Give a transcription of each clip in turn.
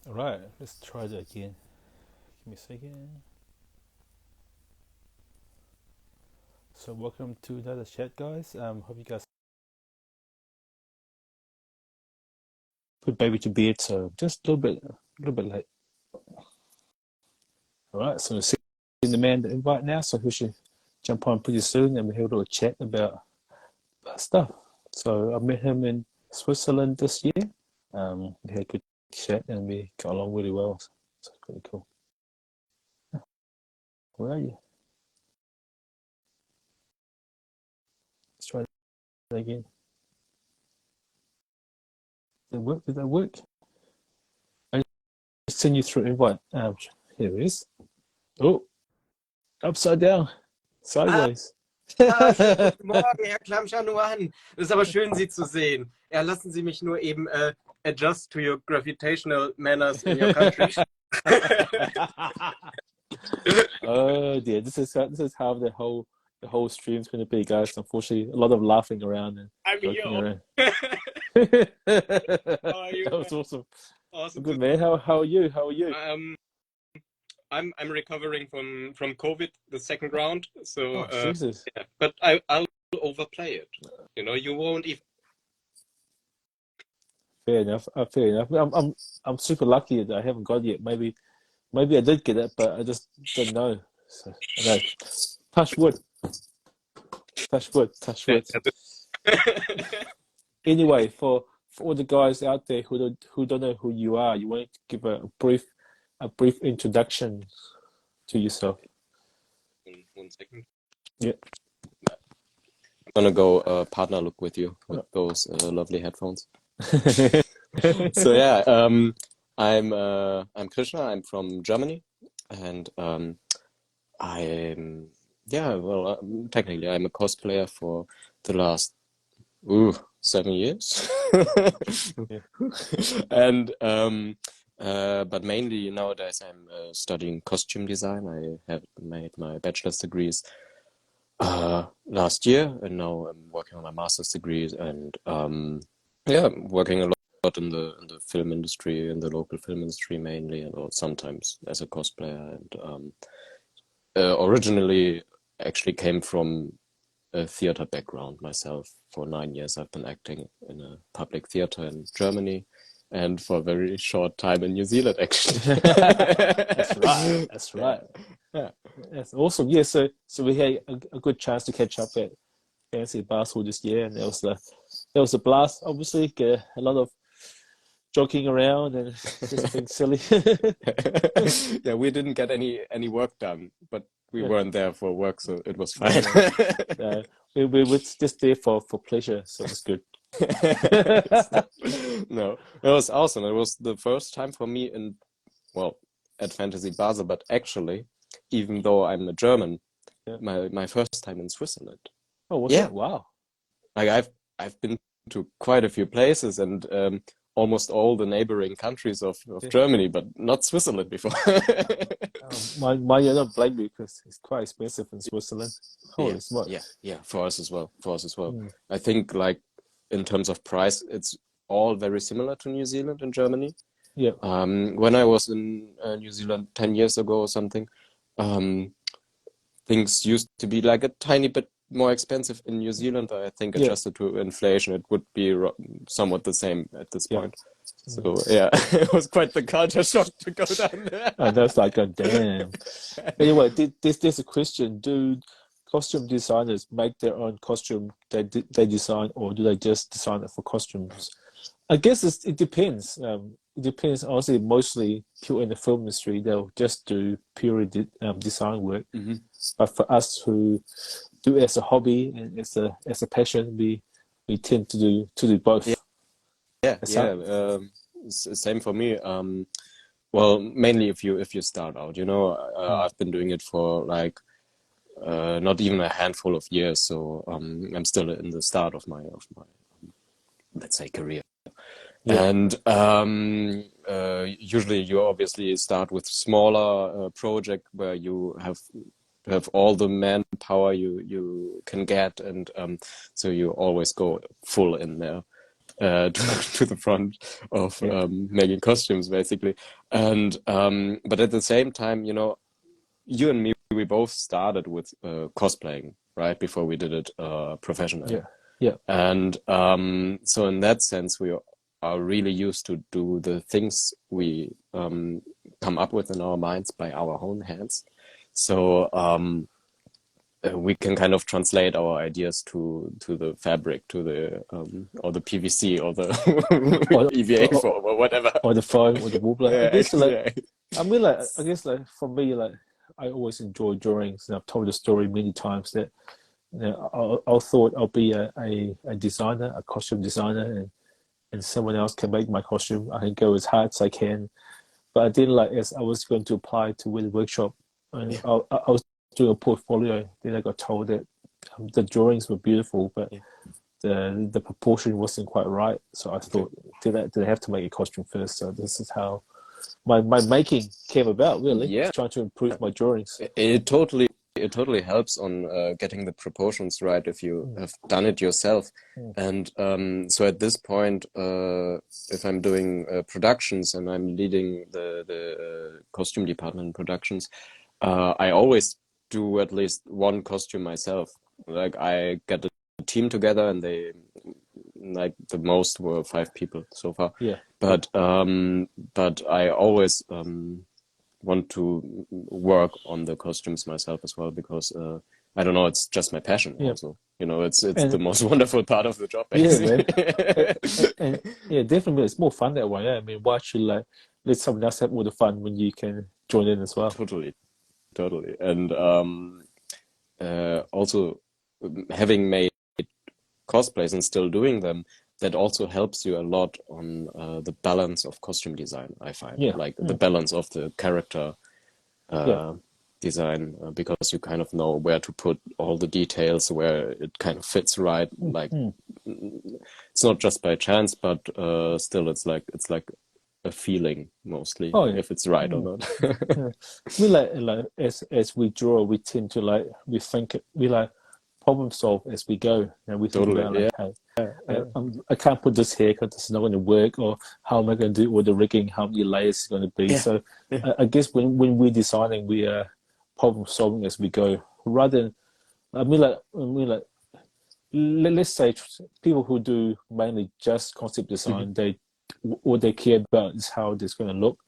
Alright, let's try that again. Give me a second. So welcome to another chat, guys. Hope you guys put baby to bed, so just a little bit late. Alright, so see the man to invite now, so he should jump on pretty soon and we'll do a chat about stuff. So I met him in Switzerland this year. We had a good chat and we got along really well. So it's pretty cool. Where are you? Let's try that again. Did that work? Did that work? I just send you through invite. Here it is. Oh, upside down. Ah, Sideways. schönen guten Morgen, Herr Klamschanuan. Es ist aber schön, Sie zu sehen. Ja, lassen Sie mich nur eben adjust to your gravitational manners in your country. Oh dear, this is how the whole stream's going to be, guys. Unfortunately, a lot of laughing around and I'm joking here. around. How are you? That was awesome. Awesome. Good man. How are you? How are you? I'm recovering from COVID, the second round. So, Oh Jesus. yeah. But I'll overplay it. You know, you won't even. Fair enough. Fair enough. I'm super lucky that I haven't got it yet. Maybe I did get it, but I just didn't know. So, no. Touch wood. Touch wood. Touch wood. Anyway, for all the guys out there who don't know who you are, you want to give a brief introduction to yourself. 1 second. Yeah. I'm gonna go partner look with you with those lovely headphones. So yeah, I'm Krishna. I'm from Germany, and technically I'm a cosplayer for the last 7 years. Yeah. And but mainly nowadays I'm studying costume design. I have made my bachelor's degrees last year, and now I'm working on my master's degrees, and working a lot in the film industry, in the local film industry mainly, and or sometimes as a cosplayer. And originally actually came from a theater background myself. For 9 years I've been acting in a public theater in Germany, and for a very short time in New Zealand actually. That's right. That's right. Yeah. That's awesome. Yeah. So we had a good chance to catch up at Fancy Basel this year, and that was a blast. Obviously, get a lot of joking around and just being silly. Yeah, we didn't get any work done, but we Yeah. weren't there for work, so it was fine. We were just there for pleasure, so it's good. No, it was awesome. It was the first time for me at Fantasy Basel, but actually, even though I'm a German, Yeah. my first time in Switzerland. Oh, was Yeah. it? Wow. Like I've been to quite a few places, and almost all the neighboring countries of Yeah. Germany, but not Switzerland before. My I don't blame you because it's quite expensive in Switzerland. Holy smokes. Yeah, for us as well. Mm. I think like in terms of price, it's all very similar to New Zealand and Germany. Yeah. When I was in New Zealand 10 years ago or something, things used to be like a tiny bit more expensive in New Zealand. I think Yeah. adjusted to inflation, it would be somewhat the same at this Yeah. point. So yeah, it was quite the culture shock to go down there. And that's like a damn. Anyway, there's a question. Do costume designers make their own costume they design, or do they just design it for costumes? I guess it depends. It depends. Honestly, mostly people in the film industry, they'll just do purely design work. Mhm. But for us who do it as a hobby and as a passion, we tend to do both. Yeah, That's yeah. Same for me. Well, mainly if you start out, I've been doing it for like not even a handful of years, so I'm still in the start of my let's say career. Yeah. And usually you obviously start with smaller project where you have all the manpower you can get, and so you always go full in there. to the front of making costumes, basically. And but at the same time, you know, you and me, we both started with cosplaying, right, before we did it professionally. And so in that sense, we are really used to do the things we come up with in our minds by our own hands. So we can kind of translate our ideas to the fabric, to the or the PVC or the EVA foam or whatever, or the foam or the wobbler. Yeah, I guess I mean, like, I guess, like, for me, like, I always enjoy drawings, and I've told the story many times that, you know, I thought I'll be a designer, a costume designer, and someone else can make my costume. I can go as hard as I can. But I didn't, like, as I was going to apply to win the workshop, and I was doing a portfolio. Then I got told that the drawings were beautiful, but the proportion wasn't quite right. So I thought, did I have to make a costume first? So this is how my making came about, really. Yeah. Trying to improve my drawings. It totally helps on getting the proportions right if you have done it yourself. And so at this point, if I'm doing productions and I'm leading the costume department productions, I always do at least one costume myself. Like, I get a team together, and they, like, the most were 5 people so far. But I always want to work on the costumes myself as well, because I don't know, it's just my passion also. You know, it's the most wonderful part of the job, basically. and definitely it's more fun that way. I mean, why should, like, let someone else have all the fun when you can join in as well? Totally. And also, having made cosplays and still doing them, that also helps you a lot on the balance of costume design, I find. Like, the balance of the character design, because you kind of know where to put all the details, where it kind of fits right. Like, it's not just by chance, but still it's like a feeling mostly, if it's right or not. We like as we draw, we tend to, like, we problem solve as we go. And we think about, like, hey, I can't put this here because it's not going to work, or how am I going to do it with the rigging? How many layers is going to be? So I guess when we're designing, we are problem solving as we go. Rather than, let's say people who do mainly just concept design, all they care about is how it's going to look.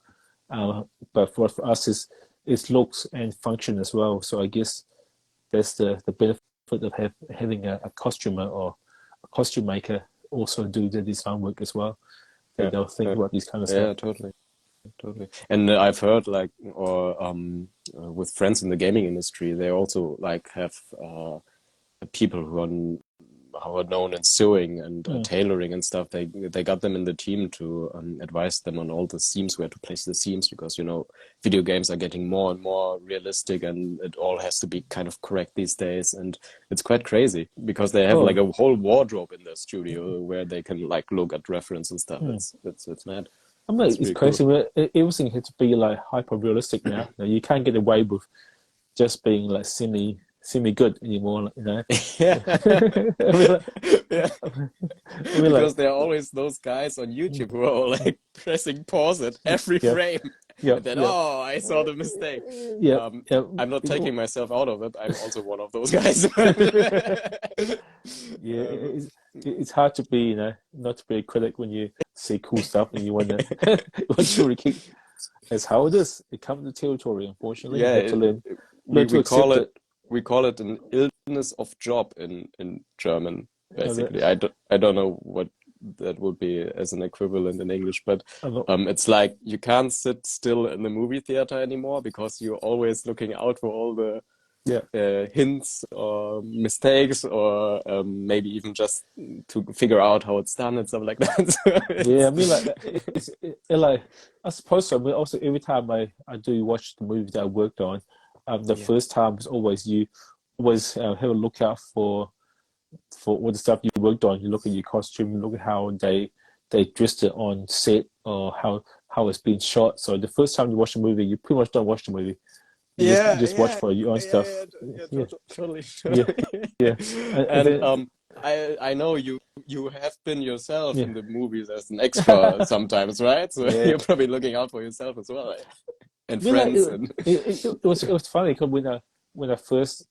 But for us, it's looks and function as well. So I guess that's the benefit of having a costumer or a costume maker also do the design work as well. They'll think about these kind of stuff. Totally. And I've heard, like, or with friends in the gaming industry, they also, like, have people who are known in sewing and tailoring and stuff. They got them in the team to advise them on all the seams, where to place the seams, because, you know, video games are getting more and more realistic, and it all has to be kind of correct these days. And it's quite crazy, because they have like a whole wardrobe in their studio where they can, like, look at reference and stuff. It's mad. I mean, it's crazy. Cool. Everything has to be, like, hyper realistic now. You can't get away with just being, like, semi good anymore, you know. Because there are always those guys on YouTube who are, like, pressing pause at every frame. And then, I saw the mistake. I'm not taking myself out of it. I'm also one of those guys. It's hard to be, you know, not to be a critic when you see cool stuff and you want to really that's how it is. It comes to territory, unfortunately. You have to learn to we call it an illness of job in German, basically. I don't know what that would be as an equivalent in English, but it's like you can't sit still in the movie theater anymore, because you're always looking out for all the hints or mistakes, or maybe even just to figure out how it's done and stuff like that. I mean, like, I suppose so. I mean, also, every time I do watch the movie that I worked on, the first time is always have a look out for all the stuff you worked on. You look at your costume, you look at how they dressed it on set, or how it's been shot. So the first time you watch the movie, you pretty much don't watch the movie. You just watch for your own stuff. Totally. And I know you have been yourself Yeah. in the movies as an extra sometimes, right? So Yeah. you're probably looking out for yourself as well, and I mean, like, friends and it was funny because when I first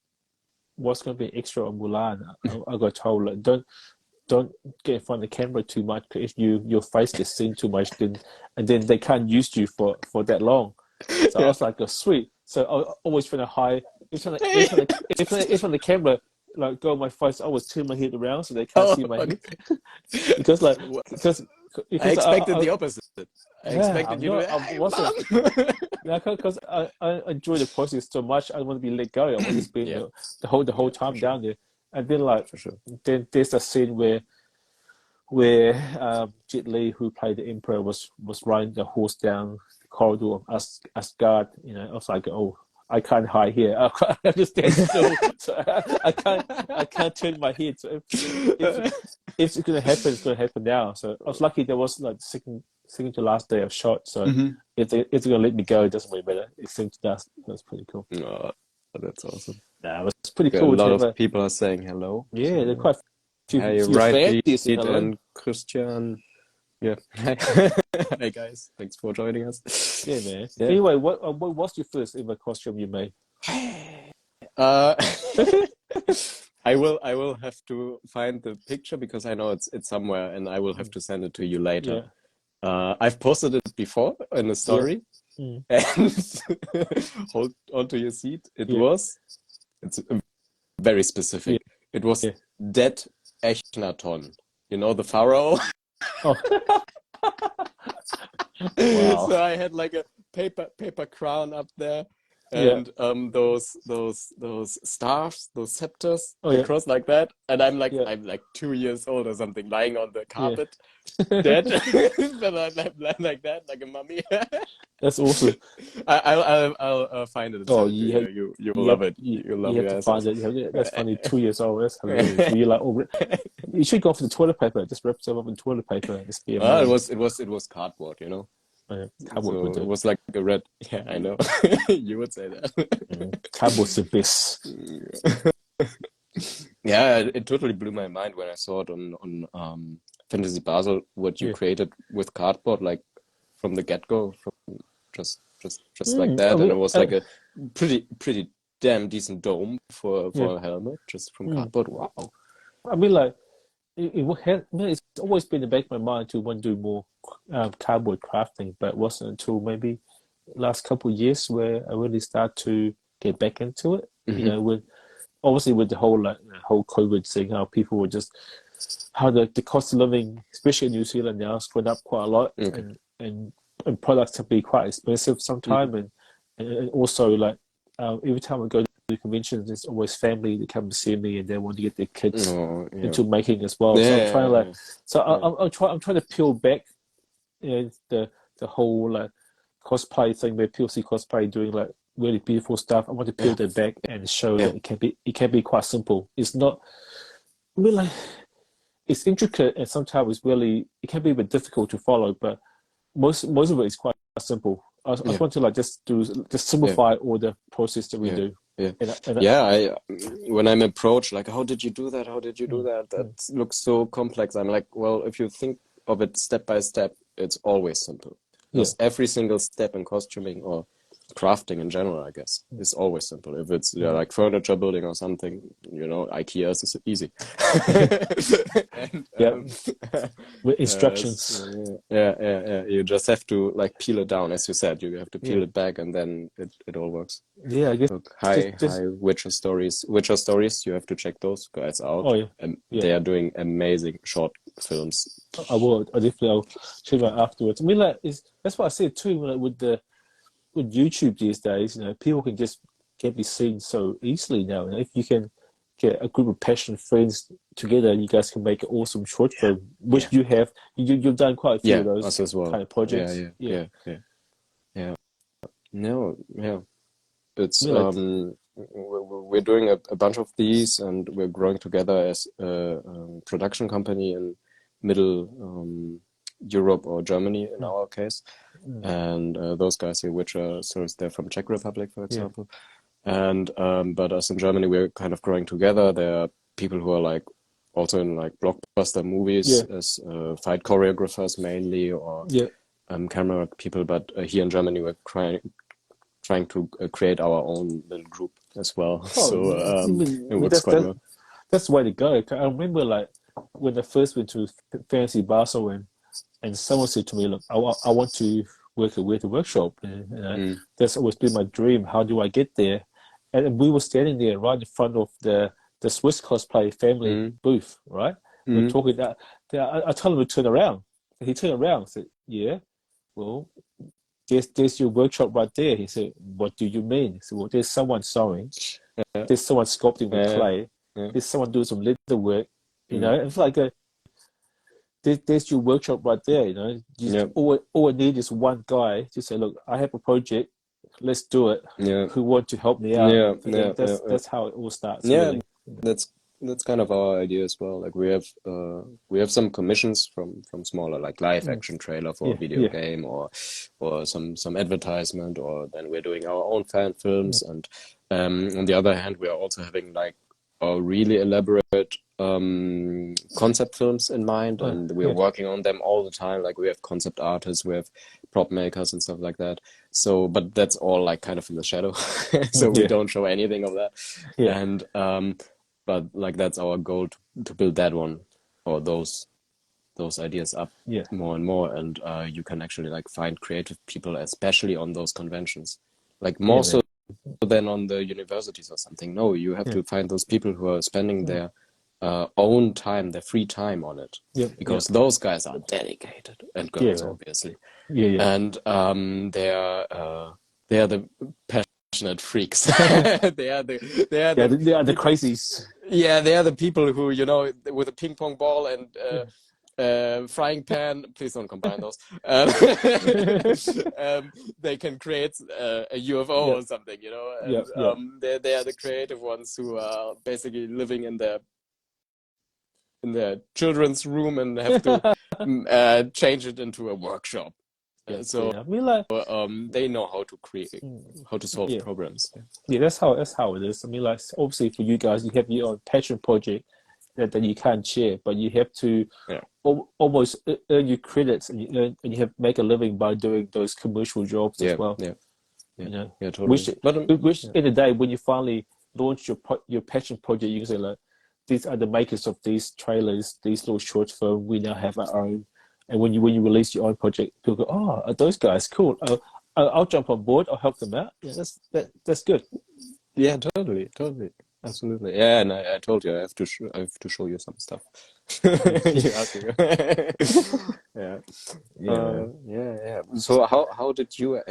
was going to be extra on Mulan, I got told like don't get in front of the camera too much. 'Cause if your face gets seen too much, then they can't use you for that long. So I yeah. was like, oh, sweet. So I always trying to hide. If on the camera like go on my face, I always turn my head around so they can't Oh, see my head okay. because like Well, because I because expected the opposite. I yeah, expected I'm you to, not I hey, wasn't mom. yeah, because I enjoy the process so much. I want to be let go. I want to spend Yeah, the whole yeah, for time sure, down there. And then like for sure. then there's a scene where Jet Li, who played the Emperor, was riding the horse down the corridor of Asgard. You know, I was like, oh, I can't hide here. I just stand still, so I can't turn my head. So if it's gonna happen, it's gonna happen now. So I was lucky there was like second to last day of shot. So hmm if it's gonna let me go, it doesn't really matter. It's second to last. That's pretty cool. Oh, that's awesome. Nah, it was pretty A cool to lot have of a people are saying hello. yeah. There are So, quite a hey, few right, fans Pete saying hello. and Christian. Yeah. Hey guys, thanks for joining us. Yeah, man. Yeah. Anyway, what was your first ever costume you made? Uh, I will have to find the picture because I know it's somewhere and I will have to send it to you later. Yeah, I've posted it before in a yeah, story mm, and hold on to your seat. yeah, It's very yeah, specific. It was yeah. Dead Echnaton. You know the pharaoh? Oh, wow. So I had like a paper crown up there Yeah, and those staffs, those scepters oh yeah, across like that. And yeah, I'm like 2 years old or something, lying on the yeah. carpet, dead. But I'm like that, like a mummy. That's awesome. I'll find it and Oh, send it to you. You will you love have it. You'll you love have your to ass off. find it. That's funny. 2 years old. That's hilarious. Were you like, oh, you should go for the toilet paper. Just wrap yourself up in toilet paper. Just be a It mummy. was cardboard, you know. Oh, yeah. Cardboard would So it do. was like a red. Yeah, I know. You would say that. Cardboard's the best. Yeah, it totally blew my mind when I saw it on Fantasy Basel, what you Yeah. created with cardboard, like from the get-go, from just like I that, and mean, it was like a pretty damn decent dome yeah. for a helmet, just from Mm. cardboard. Wow. I mean, like, it's always been in the back of my mind to want to do more cardboard crafting, but it wasn't until maybe last couple of years where I really start to get back into it. You hmm know, with obviously with the whole whole COVID thing, how people were just how the cost of living, especially in New Zealand now, has gone up quite a lot, Okay. and products can be quite expensive sometimes, hmm and also like every time I go to conventions, there's always family that come to see me and they want to get their kids Oh, yeah. into making as well. So I'm trying to like, Yeah, so yeah, I'm trying to peel back, you know, the whole like cosplay thing where people see cosplay doing like really beautiful stuff. I want to peel yeah, that back and show yeah, that it can be quite simple. It's not, I mean, like it's intricate and sometimes it's really it can be a bit difficult to follow, but most of it is quite simple. I yeah, just want to like just yeah. simplify all the process that we Yeah, do. yeah, And yeah. When I'm approached, like, how did you do that? How did you do mm, that? That mm, looks so complex. I'm like, well, if you think of it step by step, it's always simple. yeah. Because every single step in costuming or crafting in general, I guess, is always simple. If it's Mm, like furniture building or something, IKEA is easy. mm. And Yeah, with it's, instructions. yeah. You just have to like peel it down, as you said. You have to Yeah, peel it back, and then it all works. yeah. I guess Look, just hi, Witcher Stories. Witcher Stories, you have to check those guys out. oh yeah, And yeah. they are doing amazing short films. I will. I definitely. I'll check them out afterwards. I mean, like, that's what I said too. Like, with YouTube these days, you know, people can be seen so easily now. And if you can get a group of passionate friends together, you guys can make an awesome short film, which Yeah, you have. You've done quite a few yeah, of those us as well. kind of Yeah, projects. yeah, Yeah, yeah, yeah, yeah. No, yeah. It's I mean, like, we're doing a bunch of these, and we're growing together as a production company in middle Europe or Germany in mm, our case. mm, And those guys here, which are so they're from Czech Republic, for yeah, example. And but us in Germany, we're kind of growing together. There are people who are like also in like blockbuster movies as fight choreographers mainly, or camera people. But here in Germany, we're trying to create our own little group as well. So it works quite well. That's the way to go. I remember like when I first went to Fantasy Basel and someone said to me, look, I want to work with a workshop. And, that's always been my dream. How do I get there? And we were standing there right in front of the Swiss cosplay family booth, right? We're talking that. I told him to turn around. He turned around and said, yeah, well, there's your workshop right there. He said, what do you mean? He said, well, there's someone sewing. There's someone sculpting with clay. There's someone doing some leather work. You know, it's like there's your workshop right there. You know, all I need is one guy to say, look, I have a project. Let's do it. Who want to help me out? That's how it all starts. Really. That's kind of our idea as well. Like we have some commissions from smaller, like live action trailer for a video game or some advertisement, or then we're doing our own fan films. And on the other hand, we are also having like a really elaborate concept films in mind, and we're working on them all the time. Like we have concept artists, we have prop makers and stuff like that. So, but that's all like kind of in the shadow. So we don't show anything of that. And but like that's our goal to build that one, or those ideas up more and more. And you can actually like find creative people, especially on those conventions, like more so than on the universities or something. No, you have to find those people who are spending their own time, their free time on it, because those guys are dedicated, and girls obviously, and they are the passionate freaks. they are the crazies. Yeah, they are the people who, you know, with a ping pong ball and frying pan, please don't combine those. They can create a UFO or something, you know. And, they are the creative ones who are basically living in their children's room and have to change it into a workshop. I mean, like, they know how to create, how to solve problems. That's how it is. I mean, like, obviously for you guys, you have your own passion project that you can't share, but you have to almost earn your credits, and you have make a living by doing those commercial jobs as well. You know, totally. Which in the day, when you finally launch your passion project, you can say like, these are the makers of these trailers, these little short films. We now have our own. And when you release your own project, people go, "Oh, are those guys cool? I'll jump on board. I'll help them out." Yeah, that's good. Yeah, totally, absolutely. Yeah, and I told you I have to show you some stuff. Yeah. So how did you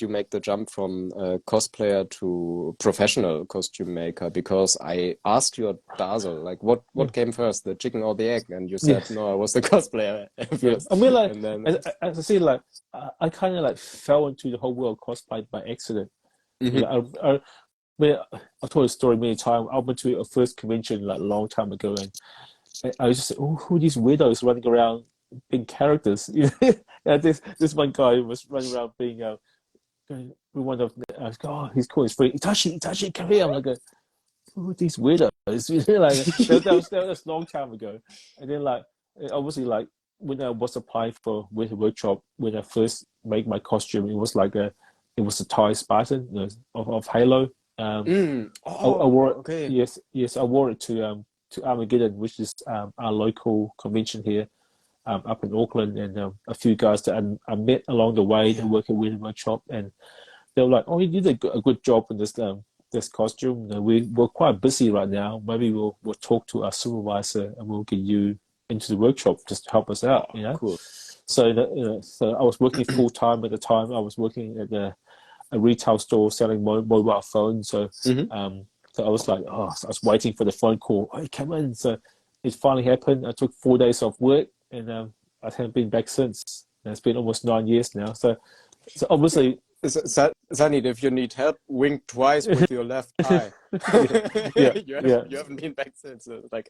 make the jump from cosplayer to professional costume maker? Because I asked you at Basel, like, what came first, the chicken or the egg? And you said, no, I was the cosplayer first. I mean, like, and then, as I say, like, I kind of like fell into the whole world of cosplay by accident. You know, I told a story many times. I went to a first convention like a long time ago, and I was just like, who are these weirdos running around being characters? And this one guy was running around being one of. I was like, oh, he's cool. He's free. Itachi, come here. I'm like, who are these weirdos? Like that was a long time ago. And then like obviously like when I was applying for with a workshop, when I first made my costume, it was a Thai Spartan, you know, of Halo. I wore it. Okay. Yes, I wore it to Armageddon, which is our local convention here, up in Auckland, and a few guys that I met along the way that work at Winter Workshop, and they were like, "Oh, you did a good job in this costume. You know, we're quite busy right now. Maybe we'll talk to our supervisor and we'll get you into the workshop just to help us out." You know, cool. So so I was working full time at the time. I was working at a retail store selling mobile phones. So so I was like, I was waiting for the phone call. Hey, come in. So it finally happened. I took 4 days off work, and I haven't been back since. And it's been almost 9 years now. So obviously, Sunny, if you need help, wink twice with your left eye. You haven't been back since. Like,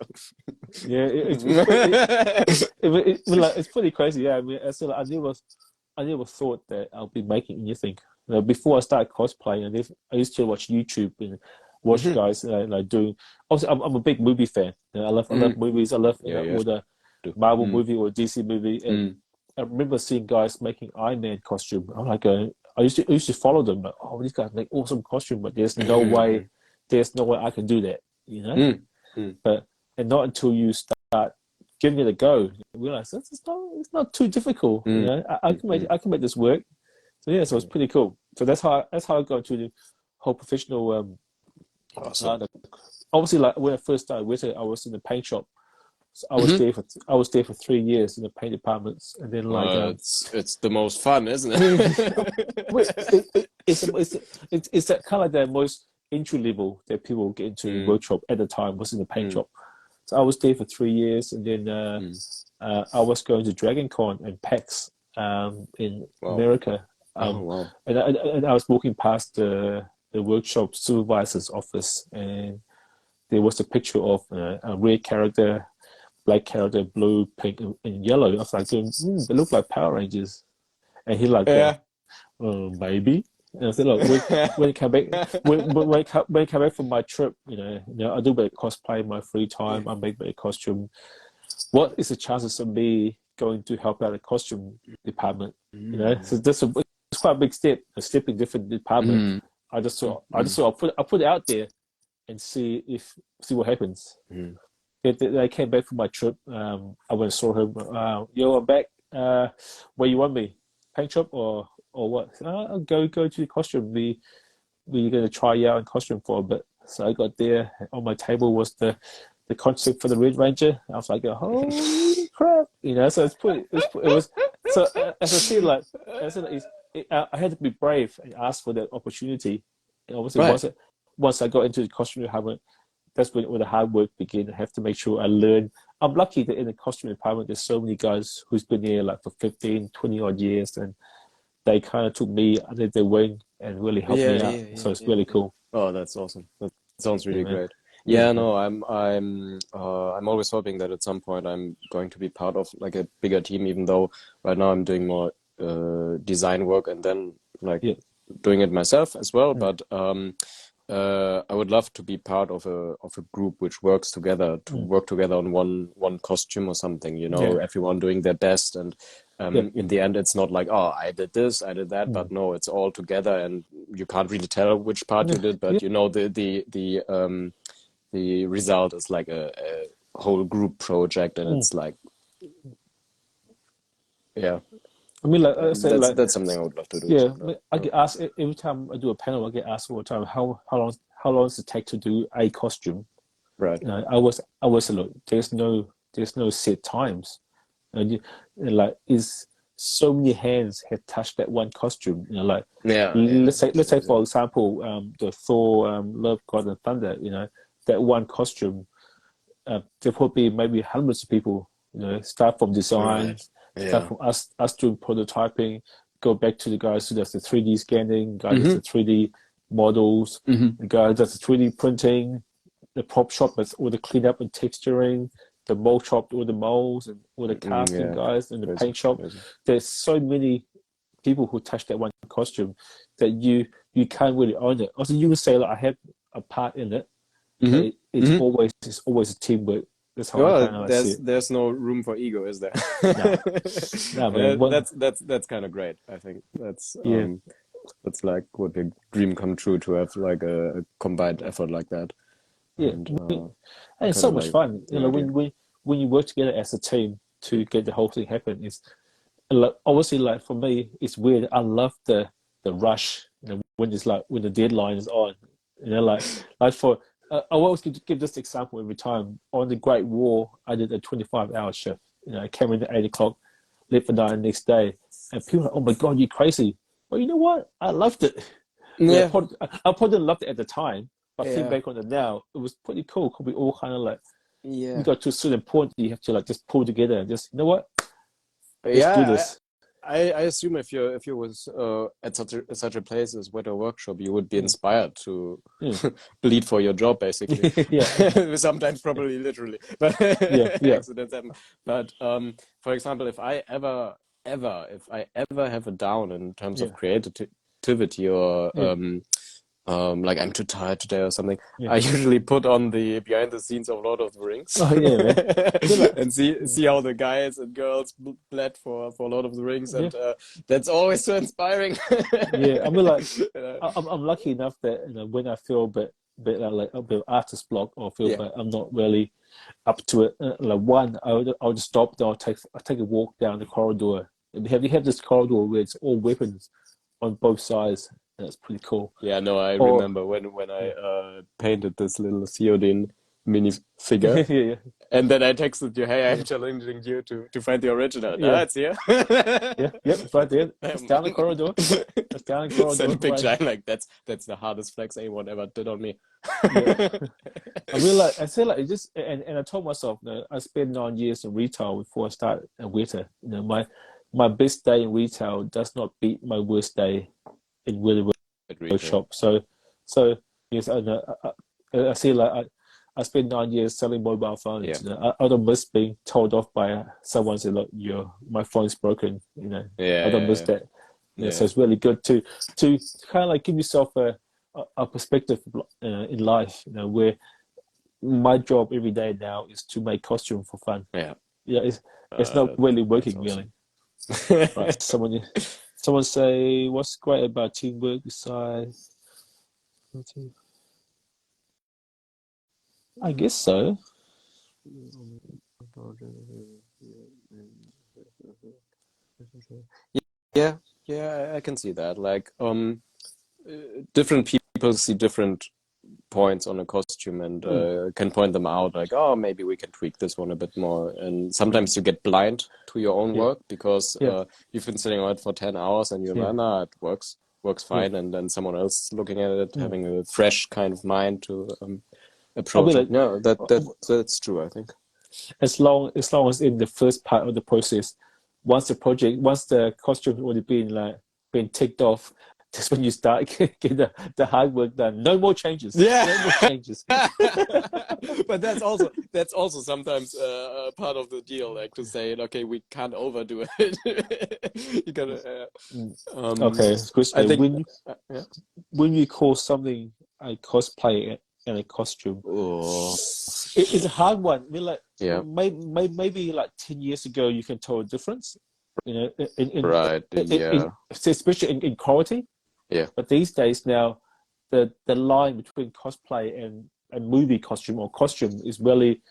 it's pretty crazy. Yeah, I mean, I never thought that I'll be making anything. You know, before I started cosplaying, I used to watch YouTube, and watch guys like doing. Also, I'm a big movie fan. You know, I love movies. I love Yeah, you all have the to. Marvel movie or DC movie, and I remember seeing guys making Iron Man costume. I'm like, I used to follow them. Like, oh, these guys make awesome costume, but there's no way I can do that. You know, but and not until you start giving it a go, you realize it's not too difficult. You know, I can make this work. So yeah, so it's pretty cool. So that's how I got into the whole professional. Awesome. Obviously, like when I first started with it, I was in the paint shop. So I was there for 3 years in the paint departments, and then like it's the most fun, isn't it? it's that kind of like the most entry level that people get into the workshop at the time was in the paint shop. So I was there for 3 years, and then I was going to Dragon Con and PAX in America. And I was walking past the workshop supervisor's office, and there was a picture of a red character, black character, blue, pink, and yellow. I was like, they look like Power Rangers. And he like, maybe. And I said, look, when I come back, when I come back from my trip, you know, I do a bit of cosplay in my free time. I make a bit of costume. What is the chances of me going to help out the costume department? You know, so it's quite a big step, a step in different department. I just thought I'll put it out there and see what happens. They came back from my trip. I went and saw him. Yo, I'm back. Where you want me? Paint shop or what? I'll go to the costume. We're gonna try you out in costume for a bit. So I got there. On my table was the concept for the Red Ranger. I was like, holy crap, you know. So it was. So as I said, like I had to be brave and ask for that opportunity. And obviously, once I got into the costume department, that's when the hard work began. I have to make sure I learn. I'm lucky that in the costume department, there's so many guys who's been there like for 15, 20 odd years, and they kind of took me under their wing and really helped me out. So it's really cool. Oh, that's awesome. That sounds really great. Yeah, no, I'm always hoping that at some point I'm going to be part of like a bigger team, even though right now I'm doing more design work and then like doing it myself as well. But I would love to be part of a group which works together work together on one costume or something. You know, everyone doing their best, and in the end, it's not like, oh, I did this, I did that, but no, it's all together, and you can't really tell which part you did, but you know the result is like a whole group project, and it's like, I mean, like I say, that's something I would love to do. Yeah, I get asked every time I do a panel. I get asked all the time, how long does it take to do a costume? Right. You know, I was say, look, there's no set times, and like is so many hands have touched that one costume. You know, like let's say for example, the Thor, Love, God and Thunder. You know, that one costume. There probably maybe hundreds of people. You know, start from design. Right. Start from us doing prototyping, go back to the guys who does the 3D scanning, guys does the 3D models, the guy does the 3D printing, the prop shop that's all the cleanup and texturing, the mold shop, all the molds and all the casting guys, and the paint shop. There's so many people who touch that one costume that you can't really own it. Also, you can say like I have a part in it. It's always a teamwork. That's how I kind of see it. There's no room for ego, is there? No, that's kind of great. I think that's like would be a dream come true to have like a combined effort like that. Yeah, and it's so much fun. You know, when you work together as a team to get the whole thing happen, it's like, obviously like for me, it's weird. I love the rush. You know, when the deadline is on. You know, like for. I always give this example every time. On the Great War, I did a 25-hour shift. You know, I came in at 8 o'clock, left for 9 the next day. And people are like, oh my God, you're crazy. But you know what? I loved it. Yeah. I probably didn't love it at the time, but thinking back on it now, it was pretty cool because we all kind of like, we got to a certain point, you have to like just pull together and just, you know what? Let's do this. I assume if you was at such a place as Weather Workshop, you would be inspired to bleed for your job, basically. Sometimes probably literally, but accidents happen. But for example, if I ever have a down in terms of creativity or like I'm too tired today or something, Yeah. I usually put on the behind the scenes of Lord of the Rings Oh yeah, man. I mean, like, and see how the guys and girls bled for Lord of the Rings, yeah, and that's always so inspiring. yeah. I mean, like, Uh, I'm lucky enough that when I feel a bit like a bit of artist block or feel yeah, like I'm not really up to it. Like one, I'll just stop. Then I'll take a walk down the corridor. And you have this corridor where it's all weapons on both sides. And that's pretty cool. yeah. No, I Or remember when I yeah, painted this little Theoden mini figure. yeah, yeah, And then I texted you, hey, I'm yeah, challenging you to find the original. No, yeah, it's here. yeah. Yep, it's right there. It's down the corridor. It's down the Send corridor. a Right. picture. I'm like, that's the hardest flex anyone ever did on me. Yeah. I mean, like I said, like it just and I told myself, I spent 9 years in retail before I started at Weta. My best day in retail does not beat my worst day in Weta At retail. shop. So yes, I know. I see. Like I spent 9 years selling mobile phones. Yeah. I don't miss being told off by someone saying, "Look, my phone's broken." I don't miss Yeah, that. So yeah, it's really good to kind of like give yourself a perspective in life. Where my job every day now is to make costume for fun. yeah. Yeah, it's not really That's working awesome. really. Right? Someone say what's great about teamwork besides. I guess so. Yeah, yeah, I can see that. Like, different people see different points on a costume and Mm, can point them out, like, oh, maybe we can tweak this one a bit more. And mm, sometimes you get blind to your own yeah, work because yeah, you've been sitting on it for 10 hours and you're yeah, like, nah, it works yeah. fine. And then someone else looking at it, Mm. having a fresh kind of mind to I mean, approach it. like, No, uh, that's true, I think. as long as in the first part of the process, once the costume already been ticked off, that's when you start getting the hard work done. No more changes. Yeah, No more changes. but that's also sometimes part of the deal, like to say, okay, we can't overdo it. You gotta. Mm. Um, Okay, I Krishna, think. Yeah. when you call something a cosplay and a costume, Oh, it's a hard one. I mean, like yeah. maybe like 10 years ago, you can tell a difference. Right. Yeah. Especially in quality. Yeah. But these days now, the line between cosplay and movie costume or costume is really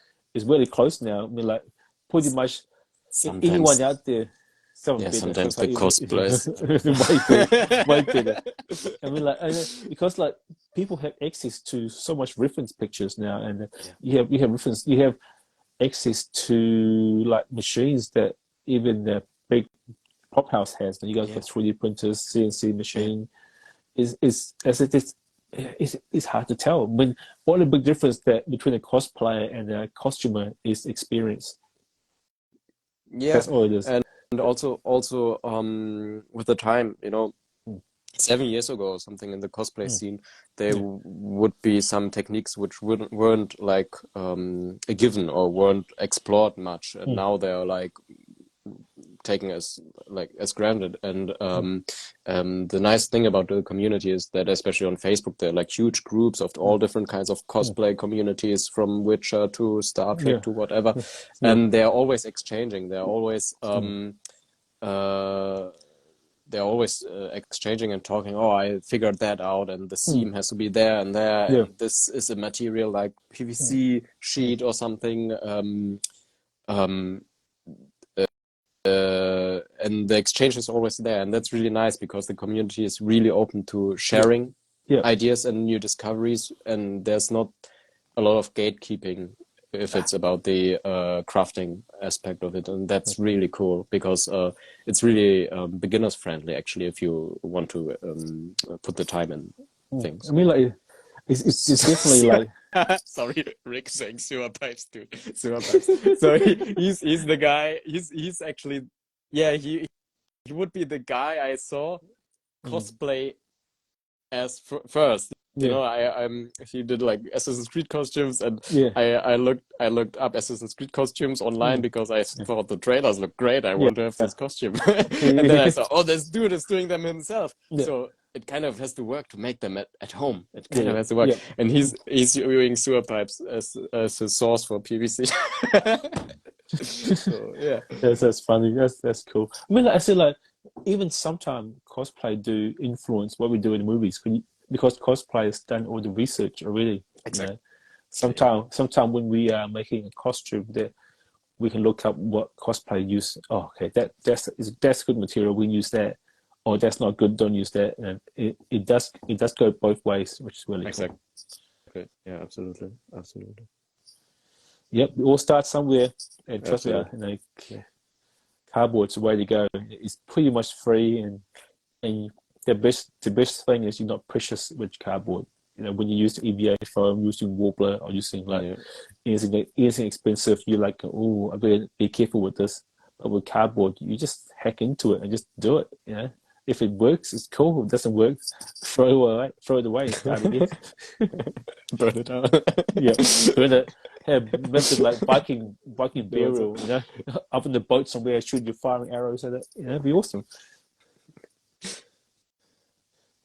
close now. I mean, like pretty much anyone Sometimes. out there, some Yeah. better, Sometimes the sometimes cosplays. way better, way better. I mean, like because like people have access to so much reference pictures now, and Yeah. you have access to like machines that even the big prop house has. And you guys Yeah. got 3D printers, CNC Yeah. machine. Is as it is. It's hard to tell. When one of the big difference that between a cosplayer and a costumer is experience. Yeah. That's all it is. And also with the time, 7 years ago or something in the cosplay Mm, scene, there yeah, would be some techniques which weren't like a given or weren't explored much, and mm, now they're like taken as granted. And mm, the nice thing about the community is that, especially on Facebook, there are like huge groups of mm, all different kinds of mm. cosplay communities, from Witcher to Star Trek Yeah, to whatever, yeah, yeah. and they're always exchanging. Mm, Uh, they're always exchanging and talking. Oh, I figured that out, and the mm, seam has to be there and there, yeah, and this is a material like mm, PVC mm, sheet or something. Um, and the exchange is always there, and that's really nice because the community is really open to yeah, sharing yeah. ideas and new discoveries, and there's not a lot of gatekeeping if it's about the crafting aspect of it, and that's really cool because it's really beginners friendly actually if you want to put the time in I things. mean, like it's definitely like Sorry, Rick saying sewer pipes too. Sewer pipes. So he's the guy. He's actually, yeah, he would be the guy I saw mm, cosplay as first. You Yeah. know, he did like Assassin's Creed costumes, and Yeah. I looked up Assassin's Creed costumes online Mm. because I thought the trailers looked great. I Yeah. want to have this costume, and then I Yeah. saw, oh, this dude is doing them himself. Yeah. So it kind of has to work to make them at home. It kind Yeah. of has to work, Yeah. and he's using sewer pipes as his source for PVC. So yeah, That's funny. That's cool. I mean, like I said, like even sometimes cosplay do influence what we do in the movies because cosplay has done all the research already. You exactly. know, sometime when we are making a costume, that we can look up what cosplay use. Oh, okay, that's good material. We use that. Or that's not good. Don't use that. And it does go both ways, which is really cool. Exactly. Okay. Yeah, absolutely. Absolutely. Yep, we all start somewhere, and trust me, Absolutely. cardboard's the way to go. It's pretty much free, and the best thing is you're not precious with cardboard. You know, when you use EVA foam, using Warbler, or using like Yeah. anything expensive, you're like, oh, I better be careful with this. But with cardboard, you just hack into it and just do it. You know, if it works, it's cool. If it doesn't work, throw it away, and start again. Burn it out. Yeah, burn it. Have method like Viking burial. You know, up in the boat somewhere, shoot your firing arrows at it. You know, it'd be awesome.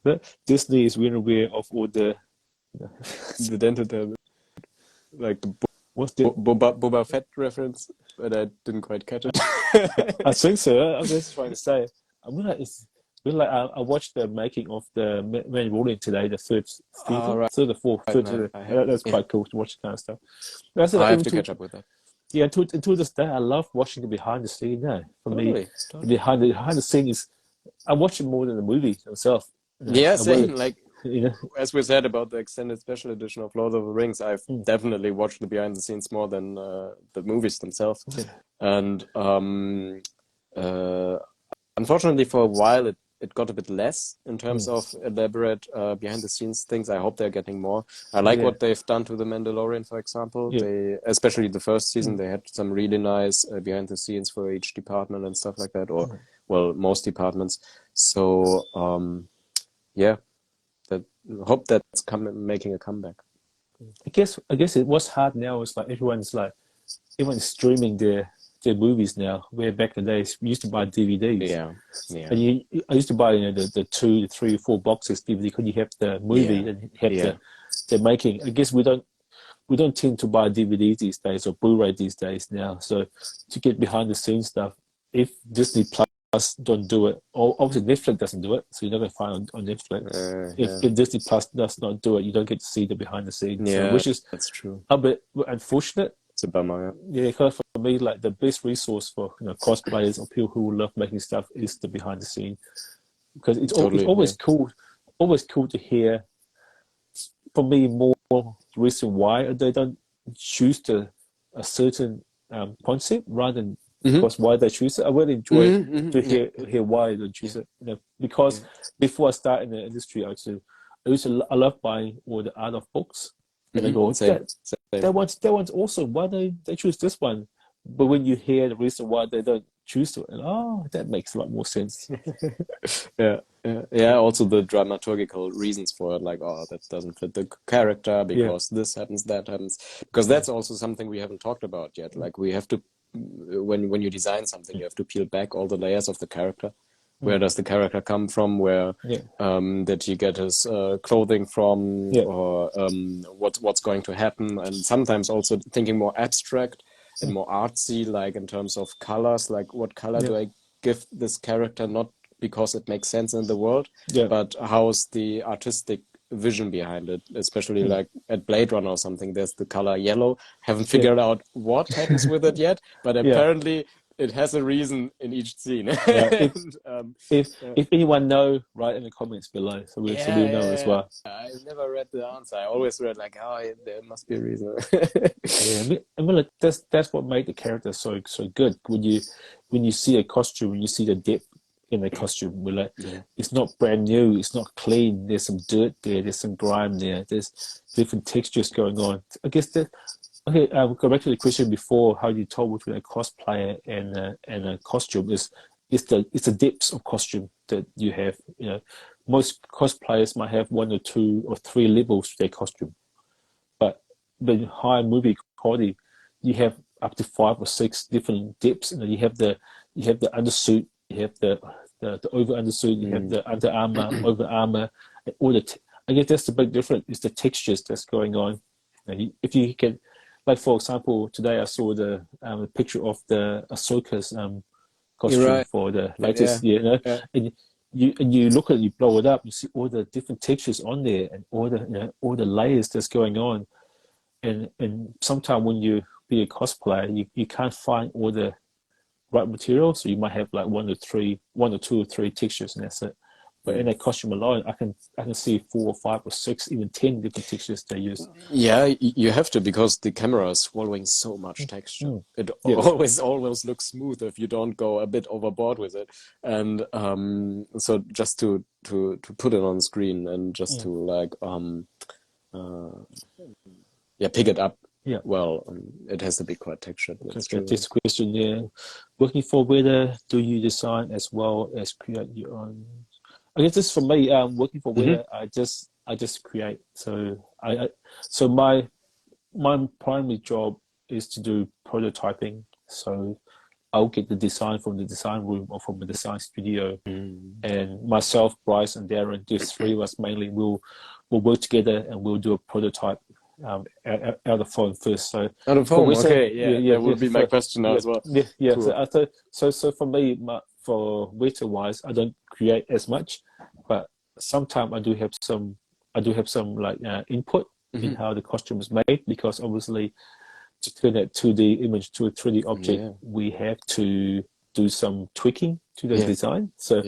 But Disney is really aware of all the The dental, like the what's the Boba Fett reference, but I didn't quite catch it. I think so. I was just trying to say. I mean, like, I watched the making of the Mandalorian today, the third season, Right. third or fourth, Right, third no, season. I have, That's yeah, quite cool to watch that kind of stuff. That's like, I have even to to catch up with that. yeah, until this day, I love watching the behind the scene. No, for me, Totally, the totally. behind the scene is I watch it more than the movie itself. You know, Yeah, I really, same. Like you know, as we said about the extended special edition of Lord of the Rings, I've mm, definitely watched the behind the scenes more than the movies themselves. yeah, And uh, unfortunately, for a while, it got a bit less in terms mm, of elaborate behind the scenes things. I hope they're getting more. I like yeah, what they've done to The Mandalorian, for example. yeah, They, especially the first season, mm, they had some really nice behind the scenes for each department and stuff like that, or well, most departments. So yeah, that hope that's making a comeback. I guess it was hard now. It's like everyone's streaming their movies now. Where back in the days we used to buy DVDs, Yeah, yeah, and I used to buy the 2, 3, 4 boxes DVD because you have the movie yeah, and you have yeah. the making. I guess we don't tend to buy DVDs these days or Blu-ray these days now. So to get behind the scenes stuff, if Disney Plus don't do it, or obviously Netflix doesn't do it, so you're not going to find on Netflix. If, Yeah, if Disney Plus does not do it, you don't get to see the behind the scenes. So yeah. which is That's true. a bit unfortunate. It's a bummer. Yeah, because for me, like the best resource for cosplayers or people who love making stuff is the behind the scene because Yeah. it's Totally. Yeah. always cool to hear. For me, more the reason why they don't choose a certain concept rather than Hmm. because why they choose it. I really enjoy Hmm. Hmm. to Yeah. hear why they Yeah. choose it. Because Yeah. before I started in the industry, I love buying all the art of books, and I go Same. Same. that one's awesome. Why they choose this one? But when you hear the reason why they don't choose it, and that makes a lot more sense. Yeah. Yeah. Yeah. Also the dramaturgical reasons for it, like, oh, that doesn't fit the character Yeah, because this happens, that happens. Because that's also something we haven't talked about yet. Like we have to, when you design something, you have to peel back all the layers of the character. Where does the character come from? Where yeah, did he get his clothing from? yeah, Or what's going to happen? And sometimes also thinking more abstract and more artsy, like in terms of colors. Like what color yeah, do I give this character? Not because it makes sense in the world, yeah. but how's the artistic vision behind it? Especially Mm. like at Blade Runner or something. There's the color yellow. Haven't Yeah, figured out what happens with it yet, but yeah, apparently it has a reason in each scene. yeah. If And, if yeah. if anyone know, write in the comments below, so Yeah, we'll know as yeah, well. yeah. I never read the answer. I always read like, oh, there must be a reason. Yeah, I mean, like, that's what made the character so good. When you see a costume, when you see the depth in the costume, we're like, Yeah. it's not brand new, it's not clean. There's some dirt there, there's some grime there, there's different textures going on. I guess that. Okay, go back to the question before how you told between a cosplayer and a costume is it's the depths of costume that you have. You know, most cosplayers might have 1 or 2 or 3 levels to their costume, but the high movie quality, you have up to 5 or 6 different depths. You know, you have the undersuit, you have the over undersuit, you have the under armor, over armor, and all the. I guess that's the big difference is the textures that's going on. And if you can, like for example, today I saw the picture of the Ahsoka's costume You're right. for the Yeah. latest, you know, Yeah. and you look at it, you blow it up, you see all the different textures on there and all the all the layers that's going on, and sometimes when you be a cosplayer, you can't find all the right material, so you might have like 1 or 2 or 3 textures, and that's it. But in a costume alone, I can see 4 or 5 or 6, even 10 different textures they use. Yeah, you have to because the camera is swallowing so much texture. It Yeah. always looks smooth if you don't go a bit overboard with it. And so just to put it on screen and just to like pick it up. Yeah. Well, it has to be quite textured. That's true. This question, yeah. Working for Weta, do you design as well as create your own? I guess this for me, working for Weta, I just create. So so my primary job is to do prototyping. So I'll get the design from the design room or from the design studio, and myself, Bryce, and Darren, these 3 of us mainly will work together and we'll do a prototype out of phone first. So out of phone, okay, yeah, that would be my question now as well. Yeah. Cool. So for me, for Weta wise, I don't create as much, but sometimes I do have some like input in how the costume is made, because obviously to turn that 2D image to a 3D object, we have to do some tweaking to the design. So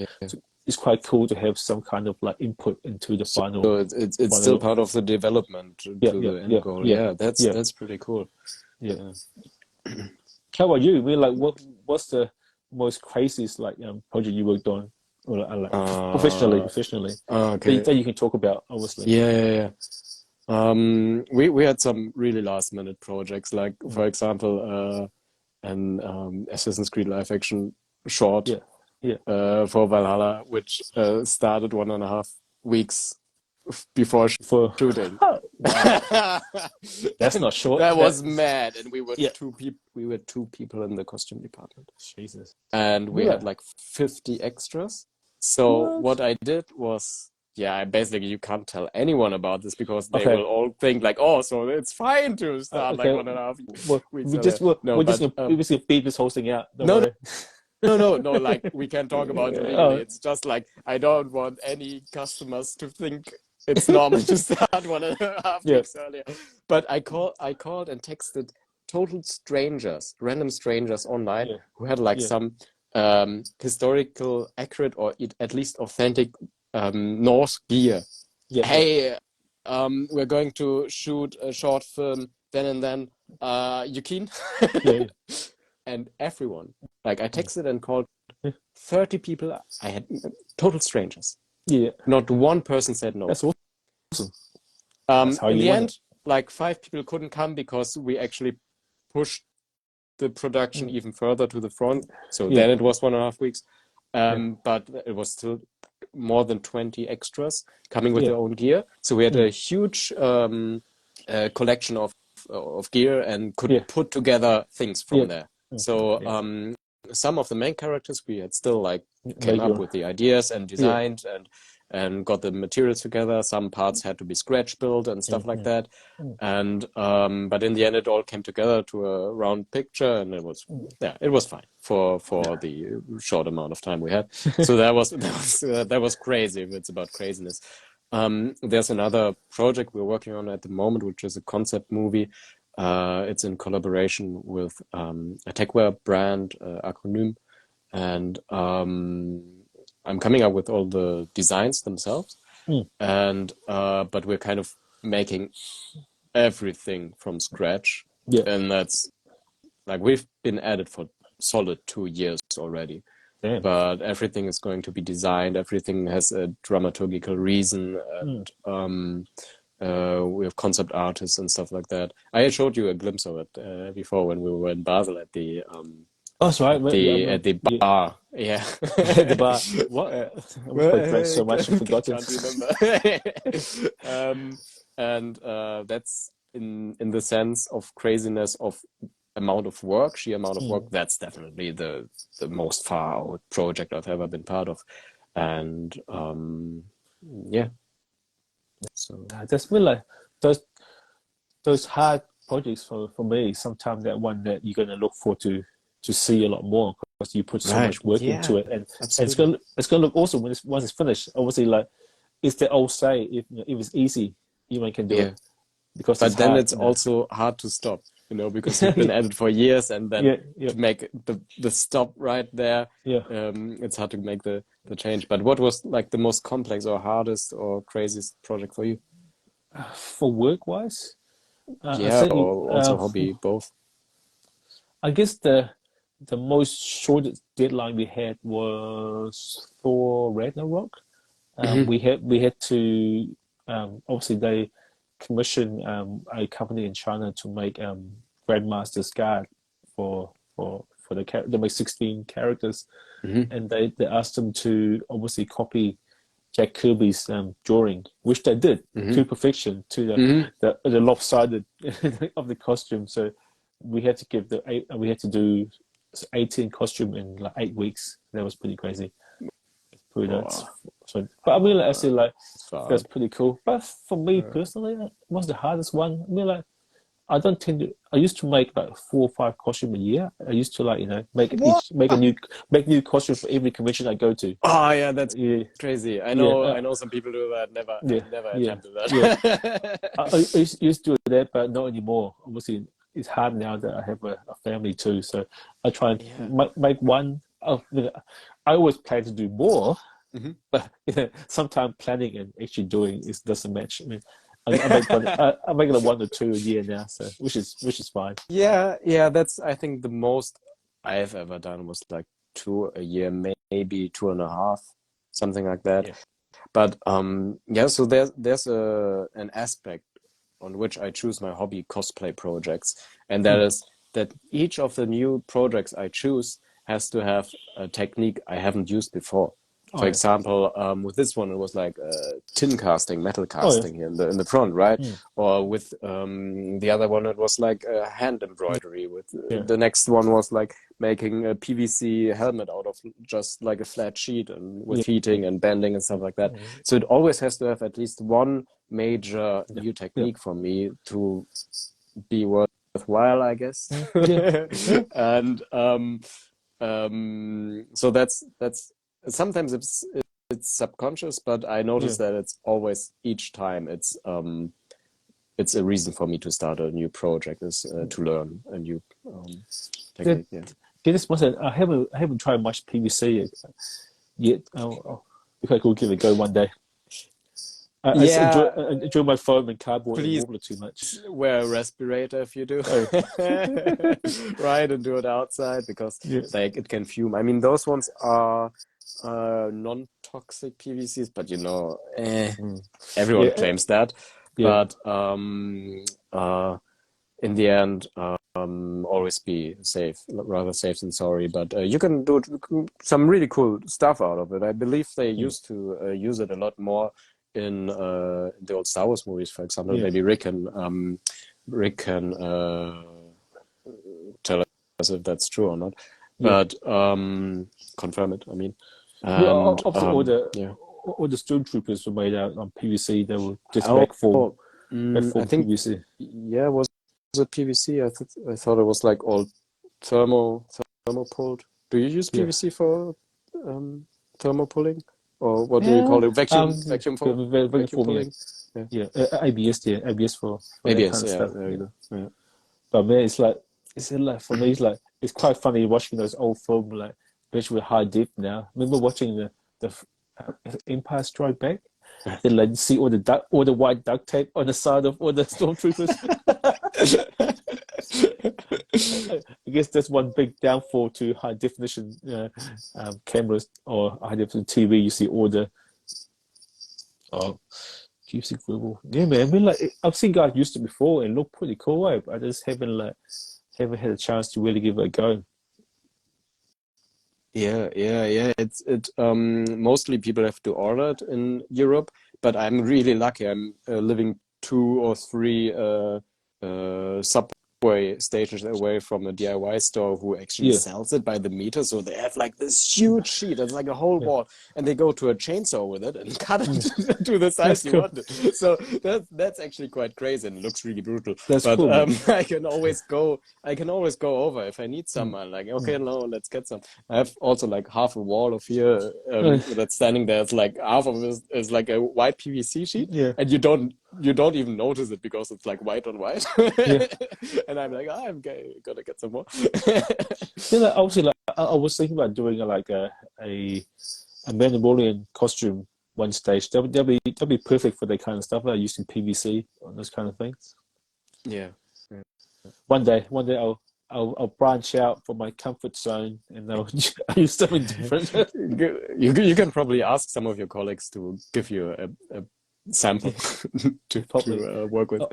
it's quite cool to have some kind of like input into the final. So it's still part of the development to the end goal. Yeah, that's pretty cool. Yeah. How about you? I mean, like, what's the most craziest like project you worked on, or like professionally? Okay. That you can talk about, obviously. Yeah. We had some really last minute projects, like for example, an Assassin's Creed live action short for Valhalla, which started 1.5 weeks before shooting. Wow. That's not short. That was mad, and we were 2 people. We were 2 people in the costume department. Jesus. And we had like 50 extras. So what I did was, basically you can't tell anyone about this because they will all think like, oh, so it's fine to start like 1.5 weeks. We just beat this whole thing out. No, like we can't talk about it legally. It's just like I don't want any customers to think it's normal to start 1.5 weeks earlier. But I called and texted random strangers online who had like some historical, accurate, or at least authentic Norse gear. Hey, we're going to shoot a short film then and then. You keen? And everyone, like I texted and called 30 people. I had total strangers. Yeah. Not one person said no. That's awesome. In the end, like 5 people couldn't come because we actually pushed the production even further to the front. So then it was 1.5 weeks. But it was still more than 20 extras coming with their own gear. So we had a huge collection of gear and could put together things from there. So some of the main characters we had still like came up with the ideas and designed and got the materials together. Some parts had to be scratch built and stuff like that. And but in the end it all came together to a round picture, and it was fine for the short amount of time we had. So that was crazy. It's about craziness. There's another project we're working on at the moment, which is a concept movie. It's in collaboration with a techwear brand, Acronym, and I'm coming up with all the designs themselves, and but we're kind of making everything from scratch, and that's like we've been at it for solid 2 years already. Damn. But everything is going to be designed. Everything has a dramaturgical reason, and we have concept artists and stuff like that. I showed you a glimpse of it before when we were in Basel at the Oh, that's right. at the Yeah, bar. Yeah. the bar. What? I must have drank so much and forgotten. Can't remember. um, and that's in the sense of craziness of amount of work, sheer amount of work. Mm. That's definitely the most far out project I've ever been part of, and yeah. So That's really like those those hard projects for me. Sometimes that one that you're gonna look for to see a lot more because you put so right, much work yeah, into it, and absolutely. it's gonna look awesome when it's once it's finished. Obviously, like it's the old say, if if it's easy, anyone can do it Yeah, because it's but then hard. it's also hard to stop, because you've Yeah, been at it for years, and then yeah, yeah, to make the stop right there, yeah. it's hard to make the change. But what was like the most complex or hardest or craziest project for you? For work wise, I Yeah, say or also hobby, both. I guess the most shortest deadline we had was for Ragnarok. Hmm. We had to obviously they commissioned a company in China to make Grandmaster's Guide for they make 16 characters, Hmm. and they asked them to obviously copy Jack Kirby's drawing, which they did Hmm. to perfection, to Hmm. the lopsided of the costume. So we had to do 18 costume in like 8 weeks. That was pretty crazy. Pretty nuts. Oh, So, but I mean, like, I say like it's that's hard. pretty cool. But for me Uh, personally, it was the hardest one. I mean, like I don't tend to. I used to make like 4 or 5 costume a year. I used to like what? make new costume for every convention I go to. Oh yeah, that's Yeah, crazy. yeah, I know some people do that. yeah, I've never yeah, attempted yeah. that. Used to do that, but not anymore. Obviously, it's hard now that I have a family too. So I try and Yeah. make one. Oh, I always plan to do more, Mhm. but sometimes planning and actually doing is doesn't match. I mean, I make one. I make like 1 or 2 a year now, so which is fine. Yeah, yeah, that's I think the most I've ever done was like two a year, maybe two and a half, something like that. Yeah. But yeah, so there's an aspect on which I choose my hobby cosplay projects, and that Mm. is that each of the new projects I choose has to have a technique I haven't used before. Oh For yeah. example, with this one, it was like tin casting, metal Oh yeah. casting here in the front, right? Mm. Or with the other one, it was like hand embroidery. With Yeah. the next one was like making a PVC helmet out of just like a flat sheet and with Yeah. heating and bending and stuff like that. Mm. So it always has to have at least one major Yeah. new Yeah. technique for me to be worthwhile, I guess. Mm. Yeah. Yeah. And so that's sometimes it's subconscious, but I Yeah. notice that it's always each time it's a reason for me to start a new project is to learn a new Yeah. technique. Yeah. This was I haven't tried much PVC yet. If I could give it a go one day. I Yeah, enjoy my foam and cardboard and please wobbler too much. wear a respirator if you do. Oh, Right, and do it outside because yeah. like it can fume. I mean, those ones are non-toxic PVCs, but Mm. everyone Yeah. claims that. Yeah. But in the end, always be safe, rather safe than sorry. But you can do some really cool stuff out of it. I believe they Mm. used to use it a lot more in the old Star Wars movies, for example. Yeah. Maybe Rick can tell us if that's true or not, Yeah. but confirm it. I mean, Yeah. and Obviously, yeah. all the stormtroopers were made out on PVC. They were just Oh, back I form think PVC. yeah, was it PVC? I thought it was like all thermal thermopoled. Do you use Yeah. PVC for um, thermopulling, or what do you Yeah. call it? Vacuum for Very vacuum form. Yeah. pulling? Yeah, Yeah. ABS. Yeah. ABS for that ABS. kind of Yeah, stuff. there you Yeah. go. Yeah. But man, it's like for me, it's quite funny watching those old film like especially with high def now. Remember watching the Empire Strike Back? Then like you see all the white duct tape on the side of all the stormtroopers. I guess that's one big downfall to high definition cameras or high definition TV. You see all the oh, juicy global. Yeah, man. I mean, like I've seen guys used it before and look pretty cool. I just haven't had a chance to really give it a go. Yeah. It mostly people have to order it in Europe, but I'm really lucky. I'm living 2 or 3 subway stations away from a DIY store who actually Yeah, sells it by the meter. So they have like this huge sheet. It's like a whole yeah, wall, and they go to a chainsaw with it and cut yeah. it to the That's size you cool. want it. So that's actually quite crazy and it looks really brutal. That's But cool, man. I can always go over if I need some. Mm, I'm like, mm. okay, no, let's get some. I have also like half a wall of here Uh, that's standing there. It's like half of it is like a white PVC sheet, yeah, and you don't even notice it because it's like white on white. yeah. And I'm like, gonna get some more. Obviously, like I was thinking about doing a a Mandalorian costume one stage. That'd be perfect for that kind of stuff. Like using PVC on those kind of things. Yeah. Yeah. One day I'll branch out from my comfort zone and I'll use something different. You can probably ask some of your colleagues to give you a sample to Probably. work with.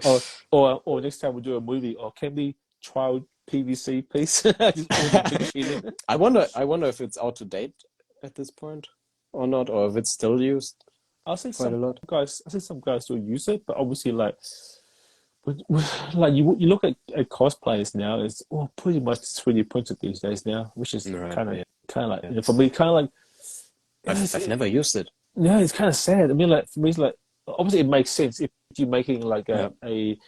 Or next time we do a movie, or can we try PVC piece? Just order a big sheet in. I wonder if it's out to date at this point or not, or if it's still used I think quite a some lot. guys still use it, but obviously like you look at cosplayers now, it's all pretty much 3D printed these days now, which is Right. kind of like Yeah. for me kind of like I've never used it. yeah, it's kind of sad. I mean, like for me, it's like obviously it makes sense if you're making like Yeah. a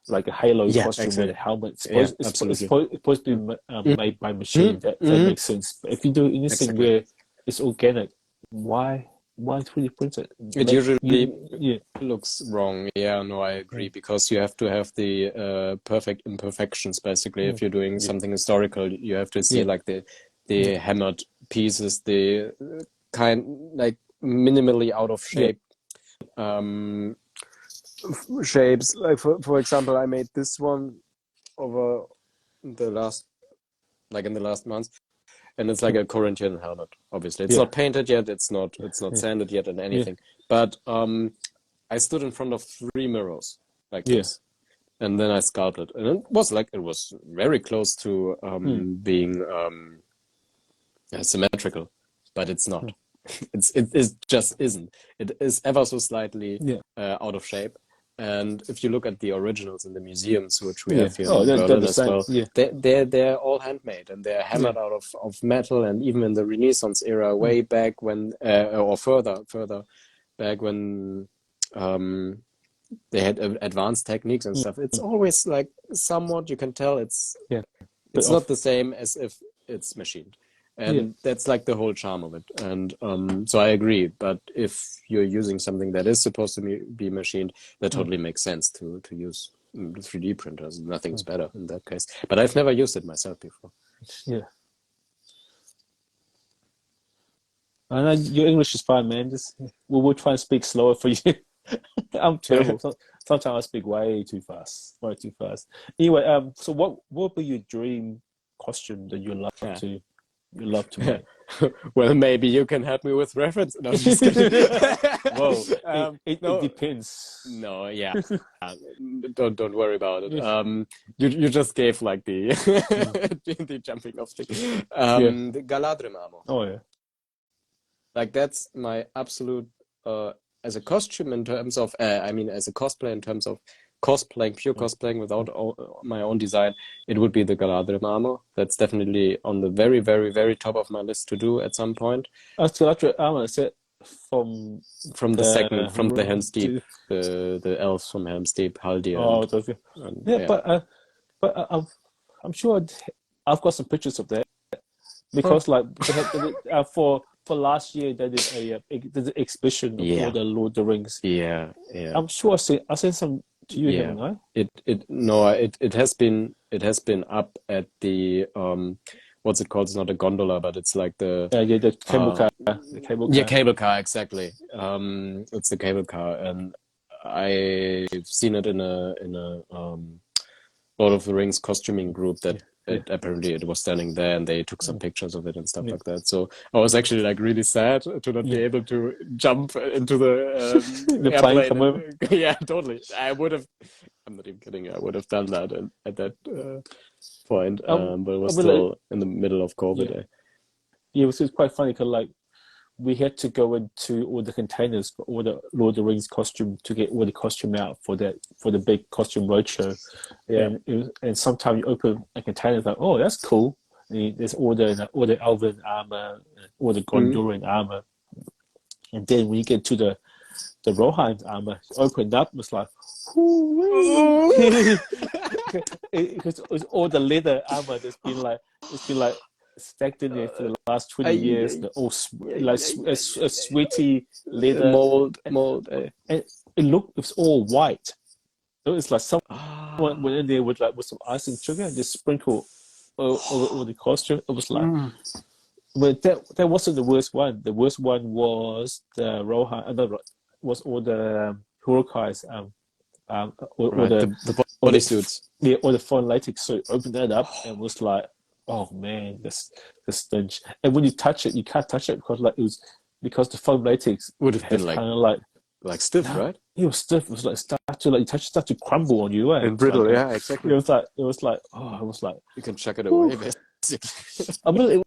Halo Yeah, costume with a exactly. helmet. Yeah, absolutely. It's supposed to be made by machine. Mm-hmm. That Mm-hmm. makes sense. But if you do anything Exactly. where it's organic, why 3D print it? It usually Yeah, looks wrong. Yeah, no, I agree because you have to have the perfect imperfections basically. yeah, If you're doing yeah, something historical, you have to see yeah, like the yeah, hammered pieces, the kind like minimally out of yeah. shape um shapes. Like for example, I made this one over the last in the last month. And it's like a Corinthian helmet. Obviously, it's Yeah, not painted yet. It's not yeah, sanded yet and yeah, anything. But I stood in front of 3 mirrors like yeah. this, and then I sculpted, and it was very close to Mm, being symmetrical, but it's mm, not. It just isn't. It is ever so slightly yeah, out of shape. And if you look at the originals in the museums, which we yeah. have here Oh, in they're Berlin the as same. well, Yeah, they're all handmade and they're yeah, hammered out of metal. And even in the Renaissance era, mm, way back when, or further back when they had advanced techniques and mm, stuff, it's mm, always like somewhat you can tell it's yeah. Bit it's not off. the same as if it's machined. Yeah, And that's like the whole charm of it. And so I agree. But if you're using something that is supposed to be machined, that mm, totally makes sense to use 3D printers. Nothing's mm, better in that case. But I've never used it myself before. yeah. I know your English is fine, man. Just we'll try and speak slower for you. I'm terrible. Sometimes I speak way too fast, way too fast. Anyway, so what would be your dream costume that Yeah. you love to make? Well, maybe you can help me with reference. No, just kidding. Well, it No, depends. no, yeah. Don't worry about it. Yes. You just gave like the Mm. the jumping off thing. Yeah. The Galadrim armor. Oh yeah. Like that's my absolute as a costume in terms of I mean as a cosplay in terms of cosplaying, pure Mm. cosplaying without my own design, it would be the Galadrim armor. That's definitely on the very, very, very top of my list to do at some point. As to actually, I want to say from From the second, from the Helm's Deep, to the elves from Helm's Deep, Haldir, oh, and yeah, yeah. I'm sure I've got some pictures of that Oh, because like for last year they did there's an exhibition of all yeah, the Lord of the Rings. yeah, yeah. I'm sure I sent some to you, Yeah, haven't I? it has been up at the what's it called? It's not a gondola, but it's like the Yeah, uh the cable yeah, car. cable car, exactly. It's the cable car, and I've seen it in a Lord of the Rings costuming group that Yeah, yeah, apparently it was standing there and they took some mm, pictures of it and stuff yeah, like that. So I was actually like really sad to not be yeah. able to jump into the The plane airplane come over. and yeah, totally. I would have. I'm not even kidding. I would have done that at that point, but it I was mean, like, still in the middle of yeah. COVID. it was quite funny because like we had to go into all the containers for all the Lord of the Rings costume to get all the costume out for the big costume roadshow. Yeah. And sometimes you open a container, it's like, oh, that's cool. And there's all the elven armor, all the Gondorian armor, and then when you get to the Rohan's armor, open it up, it's like, it's all the leather armor that's been like stacked in there for the last 20 years. They're all like a sweaty leather mold. and it's all white. So it's like someone went in there with some ice and sugar and just sprinkle over the costume. It was like, but that wasn't the worst one. The worst one was the Rohan. Was all the Hurukai's Right, the bodysuits. Yeah, or the foreign latex suit. Opened that up and was like, oh man, this stench. And when you touch it, you can't touch it because the foam latex would have been kind of like stiff, right? It was stiff. It was like start to crumble on you. And brittle, yeah, exactly. It was like you can chuck it away, basically. I mean,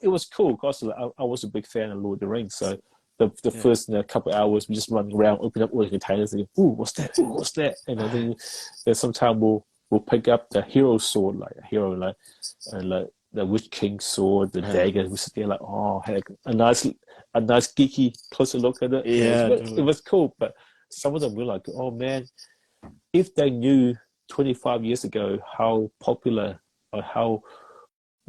it was cool because I was a big fan of Lord of the Rings, so the first couple of hours we just running around, open up all the containers, and ooh, what's that? Ooh, what's that? And then sometime we'll pick up the hero sword, like the Witch King sword, the dagger. We sit there like, oh, had a nice geeky closer look at it. Yeah, it was cool, but some of them were like, oh man, if they knew 25 years ago how popular or how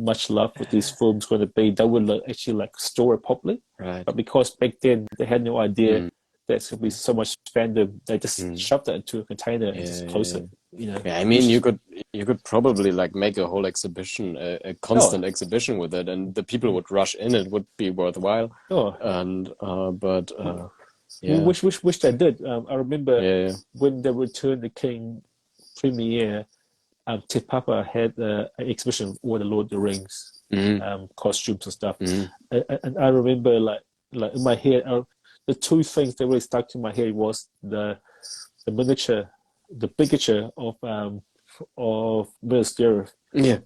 much love with these films going to be, they would actually store it properly. Right. But because back then they had no idea there's going to be so much fandom, they just shoved it into a container and just closed it. You know. Yeah, I mean, you could probably like make a whole exhibition, a constant exhibition with it, and the people would rush in. It would be worthwhile. Oh. And Which they did. I remember when they returned the King premiere. Te Papa had an exhibition of all the Lord of the Rings costumes and stuff, and I remember like in my head, the two things that really stuck to my head was the miniature, the bigature of Minas Tirith. Yeah,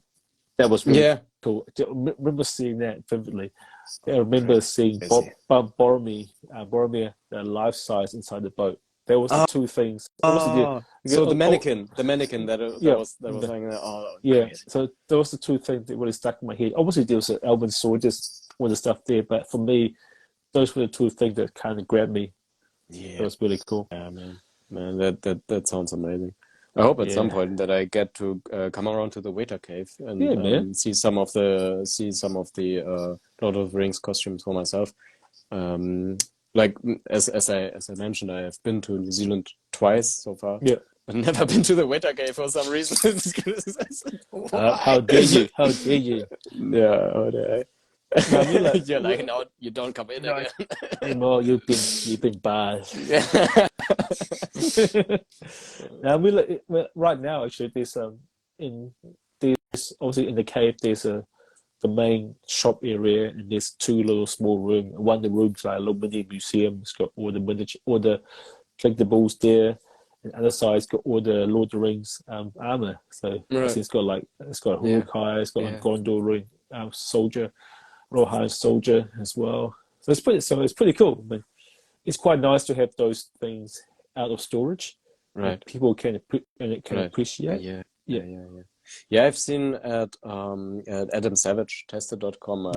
that was really cool. I remember seeing that vividly. I remember seeing Boromir, the life size inside the boat. There was the two things. So the mannequin that was hanging there. Oh, yeah. So those are the two things that really stuck in my head. Obviously, there was an elven soldiers, all the stuff there, but for me, those were the two things that kind of grabbed me. Yeah, that was really cool. Yeah, man, that sounds amazing. I hope at some point that I get to come around to the Waiter Cave and see some of the Lord of the Rings costumes for myself. Like as I mentioned, I have been to New Zealand twice so far. Yeah, but never been to the Waiter Cave for some reason. How dare you? How dare you? Yeah, how dare I? You're like, no, you don't come in again. Anymore, you've been bad. Now right now actually there's obviously in the cave there's the main shop area, and there's two little small rooms. One of the rooms like a little mini museum. It's got all the miniature, all the collectibles there. And the other side's got all the Lord of the Rings armor. So it's got Hurukkai, it's got a Gondor soldier, Rohan soldier as well. So it's pretty cool. I mean, it's quite nice to have those things out of storage. Right. People can appreciate. Yeah, I've seen at Adam Savage Tested.com.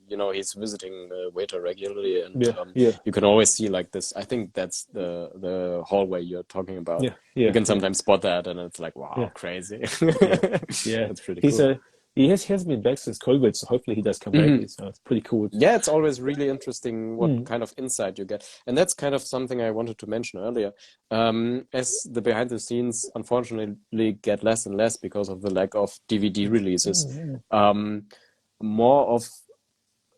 You know, he's visiting Waiter regularly, and you can always see like this. I think that's the hallway you're talking about. You can sometimes spot that, and it's like, wow, crazy. That's pretty cool. He hasn't been back since COVID, so hopefully he does come back. So it's pretty cool. Yeah, it's always really interesting what kind of insight you get. And that's kind of something I wanted to mention earlier. As the behind the scenes, unfortunately, get less and less because of the lack of DVD releases. More of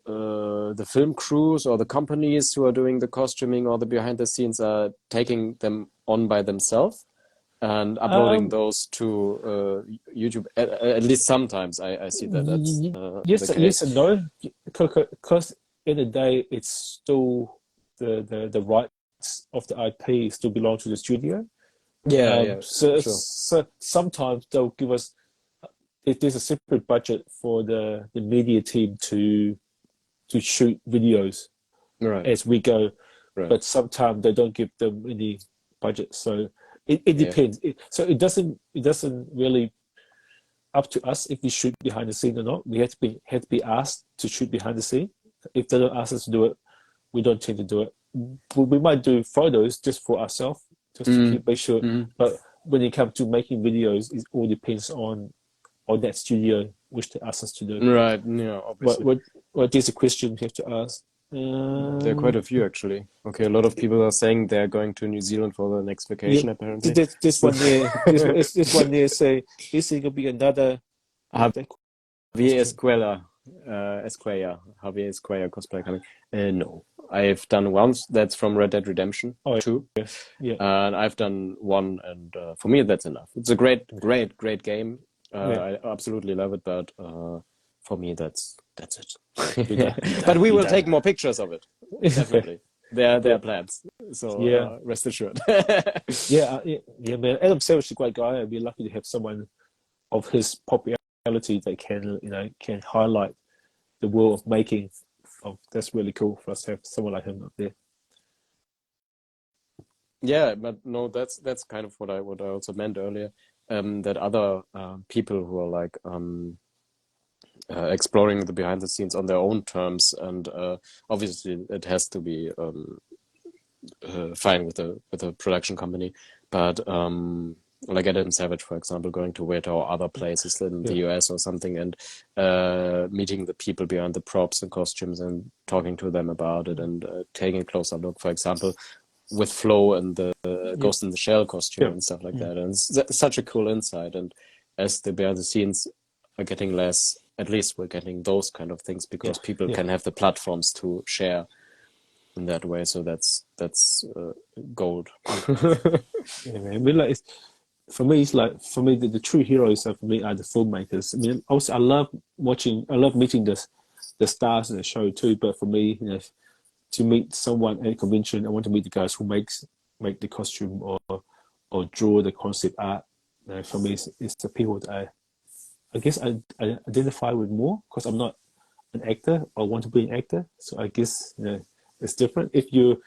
the film crews or the companies who are doing the costuming or the behind the scenes are taking them on by themselves and uploading those to YouTube. At least sometimes I see that. That's yes and no, because in the day it's still the rights of the IP still belong to the studio. So sometimes they'll give us, if there's a separate budget for the media team to to shoot videos Right. as we go, Right. but sometimes they don't give them any budget. So it Yeah. depends. So it doesn't really up to us if we shoot behind the scene or not. We have to be asked to shoot behind the scene. If they don't ask us to do it, we don't tend to do it. We might do photos just for ourselves, just to make sure. But when it comes to making videos, it all depends on that studio which they ask us to do. Right. Yeah. Obviously. What is a question we have to ask? There are quite a few actually. Okay, a lot of people are saying they're going to New Zealand for the next vacation. Apparently, this one there, this one there say this is gonna be another. Javier Esquella cosplay coming. No, I've done once. That's from Red Dead Redemption 2. Yeah. And I've done one, and for me that's enough. It's a great game. I absolutely love it, but for me that's it. But we will take more pictures of it. Definitely. There are plans. So rest assured. yeah, man. Adam Savage is a great guy. I'd be lucky to have someone of his popularity that can highlight the world of making. That's really cool for us to have someone like him up there. Yeah, but no, that's kind of what I also meant earlier. That other people who are like exploring the behind the scenes on their own terms, and obviously it has to be fine with a production company, but like Adam Savage, for example, going to Weta or other places in the US or something, and meeting the people behind the props and costumes and talking to them about it, and taking a closer look, for example, with Flo and the Ghost in the Shell costume and stuff like that. And it's such a cool insight. And as the behind the scenes are getting less, at least we're getting those kind of things because people can have the platforms to share in that way. So that's gold. Man. For me, the true heroes for me are the filmmakers. I mean, also I love meeting the stars in the show too. But for me, to meet someone at a convention, I want to meet the guys who make the costume or draw the concept art. For me, it's the people that I guess I identify with more because I'm not an actor or want to be an actor. So I guess it's different. If you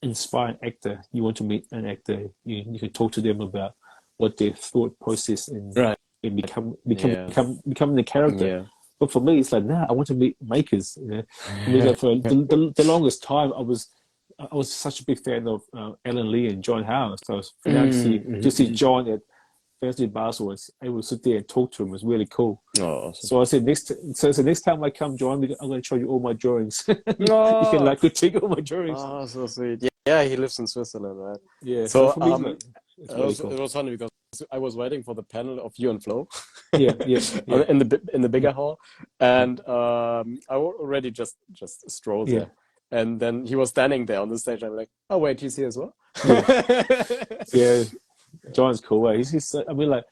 inspire an actor, you want to meet an actor, you can talk to them about what their thought process in becoming the character. Yeah. But for me, it's like, I want to meet makers. I mean, like for the longest time, I was such a big fan of Alan Lee and John Howard. So I was to see John at Fantasy Basel, I would sit there and talk to him. It was really cool. Oh, awesome. So I said next time I come, John, I'm going to show you all my drawings. You can critique all my drawings. Oh, so sweet. Yeah, he lives in Switzerland, right? Yeah. So really cool. It was funny because I was waiting for the panel of you and Flo. Yeah. In the bigger hall, and I already just strolled there, and then he was standing there on the stage. I'm like, oh wait, he's here as well. Yeah. John's cool. I mean, like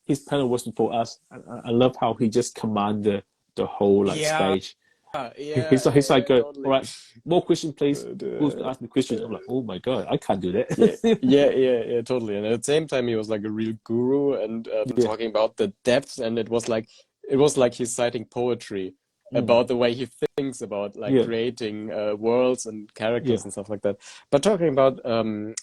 his panel wasn't for us. I love how he just commanded the whole stage. He's like, all right, more questions, please. Who's gonna ask me questions? I'm like, oh my god, I can't do that. yeah, totally. And at the same time, he was like a real guru and talking about the depth. And it was like he's citing poetry about the way he thinks about creating worlds and characters and stuff like that. But talking about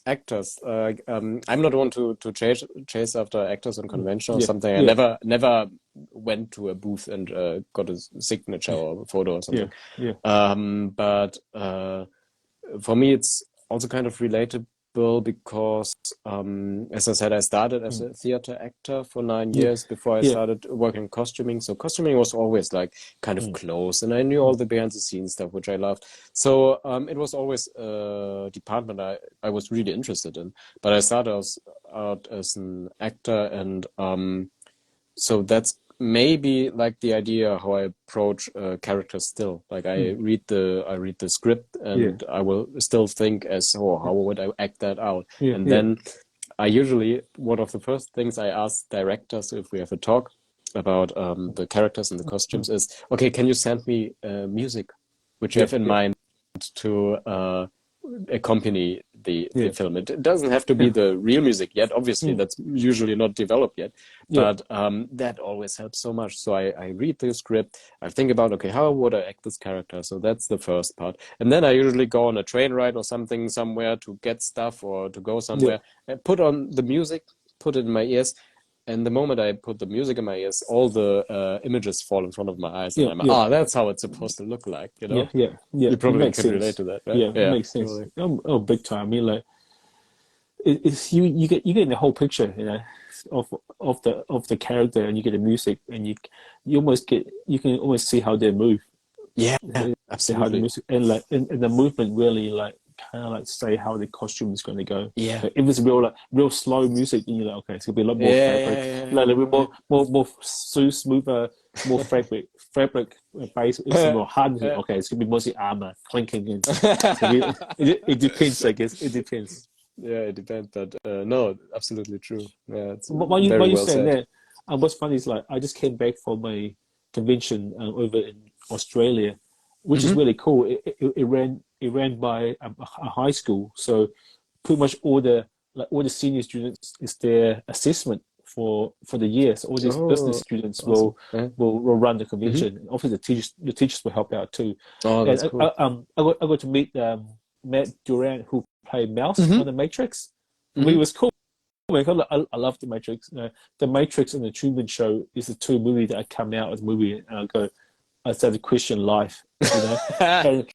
actors, I'm not one to chase after actors on convention or something. I never went to a booth and got a signature or a photo or something. But for me, it's also kind of relatable because, as I said, I started as a theater actor for 9 years before I started working in costuming. So costuming was always like kind of close, and I knew all the behind the scenes stuff, which I loved. So it was always a department I was really interested in. But I started out as an actor, and so that's maybe like the idea how I approach characters still. Like I read the script and I will still think as, how would I act that out? And then I usually, one of the first things I ask directors if we have a talk about the characters and the costumes is, okay, can you send me music which you have in mind to accompany the film. It doesn't have to be the real music yet. Obviously, that's usually not developed yet. But that always helps so much. So I read the script. I think about, okay, how would I act this character? So that's the first part. And then I usually go on a train ride or something somewhere to get stuff or to go somewhere. And put on the music, put it in my ears. And the moment I put the music in my ears, all the images fall in front of my eyes, and that's how it's supposed to look like, you know? Yeah. You probably can sense. relate to that, right? Yeah, it makes sense. Totally. Oh, big time. I mean, like, it's you get the whole picture, you know, of the character, and you get the music, and you can almost see how they move. Yeah, absolutely. How the music and the movement really like kind of like say how the costume is going to go. Yeah. Like, if it's real slow music, then you're like, okay, it's gonna be a lot more fabric, like a bit more smoother, more fabric base. It's more hard. Okay, it's gonna be mostly armor clinking in. It depends, I guess. It depends. Yeah, it depends, but no, absolutely true. Yeah, it's when you well said said. that, what's funny is like I just came back from my convention over in Australia, which is really cool. It ran by a high school, so pretty much all the senior students is their assessment for the year. So all these business students awesome. will run the convention. Obviously, the teachers will help out too. Oh, that's cool. I got to meet Matt Durant, who played Mouse on the Matrix. It was cool. I love the Matrix. The Matrix and the Truman Show is the two movies that I come out with movie, and I started Christian life, you know. and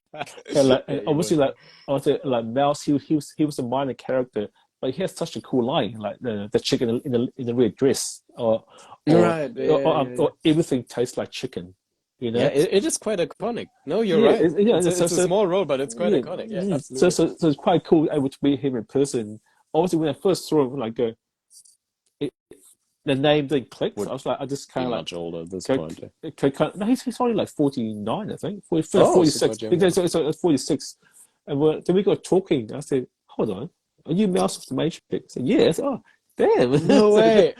obviously, like Mouse, he was a minor character, but he has such a cool line, like the chicken in the red dress, or everything tastes like chicken. You know? Yeah, it is quite iconic. No, you're right. It's a small role, but it's quite iconic. Yeah, absolutely. So it's quite cool able to meet him in person. Obviously, when I first saw him, like the name didn't click. So I was like, I just kind of like much older at this point. No, he's only like 49, I think. 46. So 46. And then we got talking. I said, "Hold on, are you Mouse of the Matrix?" I said, "Yes." Oh, damn! No way.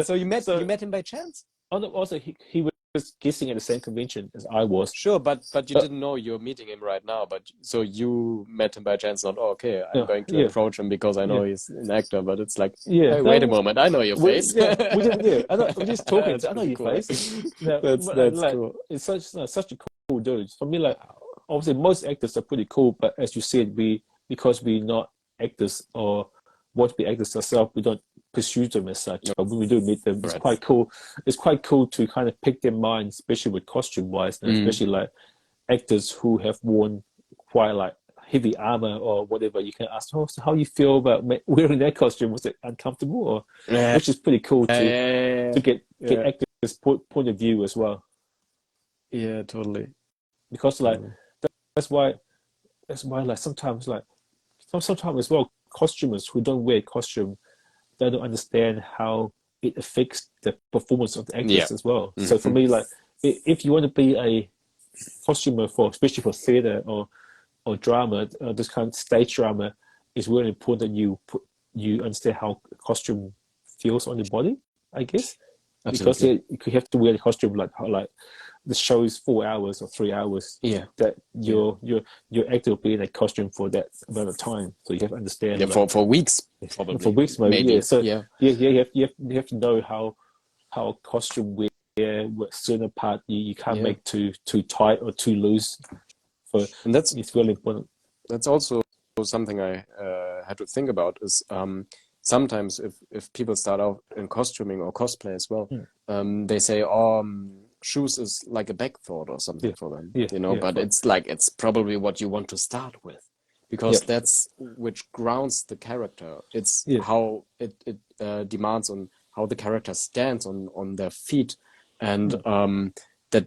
So you met him by chance? Also, he was guessing at the same convention as I was. Sure, but you didn't know you're meeting him right now. But so you met him by chance, not I'm going to approach him because I know he's an actor. But it's like, hey, wait a moment, I know your face. We're just talking. I know your cool. face. That's like, cool. It's such a cool dude. For me, like, obviously most actors are pretty cool, but as you said, because we're not actors or want to be actors ourselves, we don't pursue them as such. But when we do meet them, it's quite cool. It's quite cool to kind of pick their mind, especially with costume wise, and especially like actors who have worn quite like heavy armor or whatever. You can ask, so how you feel about wearing that costume? Was it uncomfortable? Or which is pretty cool to get actors' point of view as well. Yeah, totally. Because like that's why like sometimes as well, costumers who don't wear costume, they don't understand how it affects the performance of the actors as well. So for me, like, if you want to be a costumer especially for theater or drama, this kind of stage drama, is really important that you understand how costume feels on the body, I guess. Absolutely. Because you have to wear the costume like the show is 4 hours or 3 hours. Yeah, that your actor will be in a costume for that amount of time, so you have to understand. Yeah, for weeks, probably. For weeks, maybe. Yeah. So you have to know how costume wear certain part you can't make too tight or too loose. And it's really important. That's also something I had to think about is sometimes if people start out in costuming or cosplay as well, they say, shoes is like a back thought or something for them, but it's like, it's probably what you want to start with, because that's which grounds the character. It's how it demands on how the character stands on their feet, and that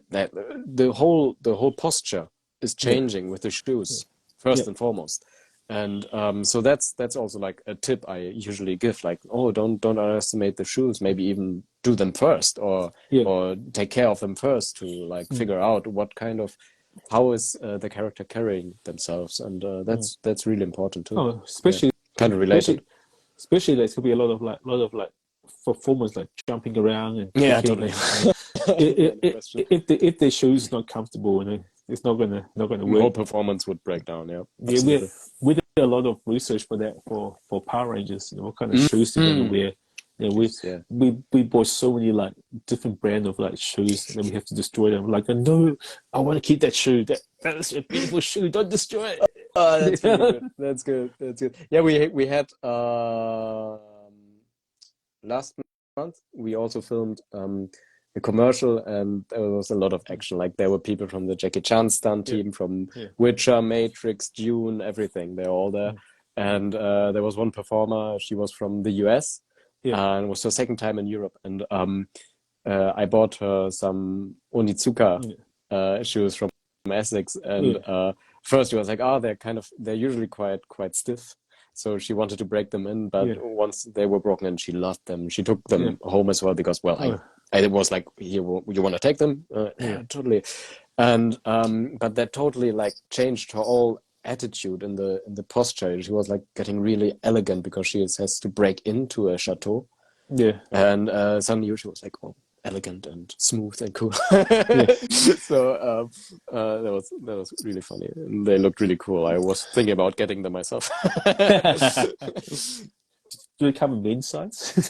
the whole posture is changing with the shoes first and foremost. And so that's also like a tip I usually give, like, don't underestimate the shoes, maybe even do them first, or take care of them first to like figure out how is the character carrying themselves, and that's really important too. Especially kind of related. Especially there's gonna be a lot of performance, like jumping around and totally. if the shoes not comfortable, it's not gonna work. The whole performance would break down. With a lot of research for that for Power Rangers. What kind of shoes they're gonna wear. Yeah, Yeah. we bought so many like different brand of like shoes, and then we have to destroy them. Like, no, I want to keep that shoe. That is a beautiful shoe. Don't destroy Oh, that's really it. good. That's good. That's good. Yeah, we had last month we also filmed a commercial, and there was a lot of action. Like there were people from the Jackie Chan stunt team, from Witcher, Matrix, Dune, everything. They're all there. And there was one performer. She was from the US, and it was her second time in Europe. And I bought her some Onitsuka shoes from Essex, and first she was like, "Oh, they're usually quite stiff." So she wanted to break them in, but once they were broken in, she loved them. She took them home as well because, well, I was like, "Here, you want to take them?" Yeah, totally. And but that totally like changed her whole attitude in the posture. She was like getting really elegant because she has to break into a chateau. Yeah. And suddenly she was like, "Oh, elegant and smooth and cool." So that was really funny, and they looked really cool. I was thinking about getting them myself. Do they come in men's size?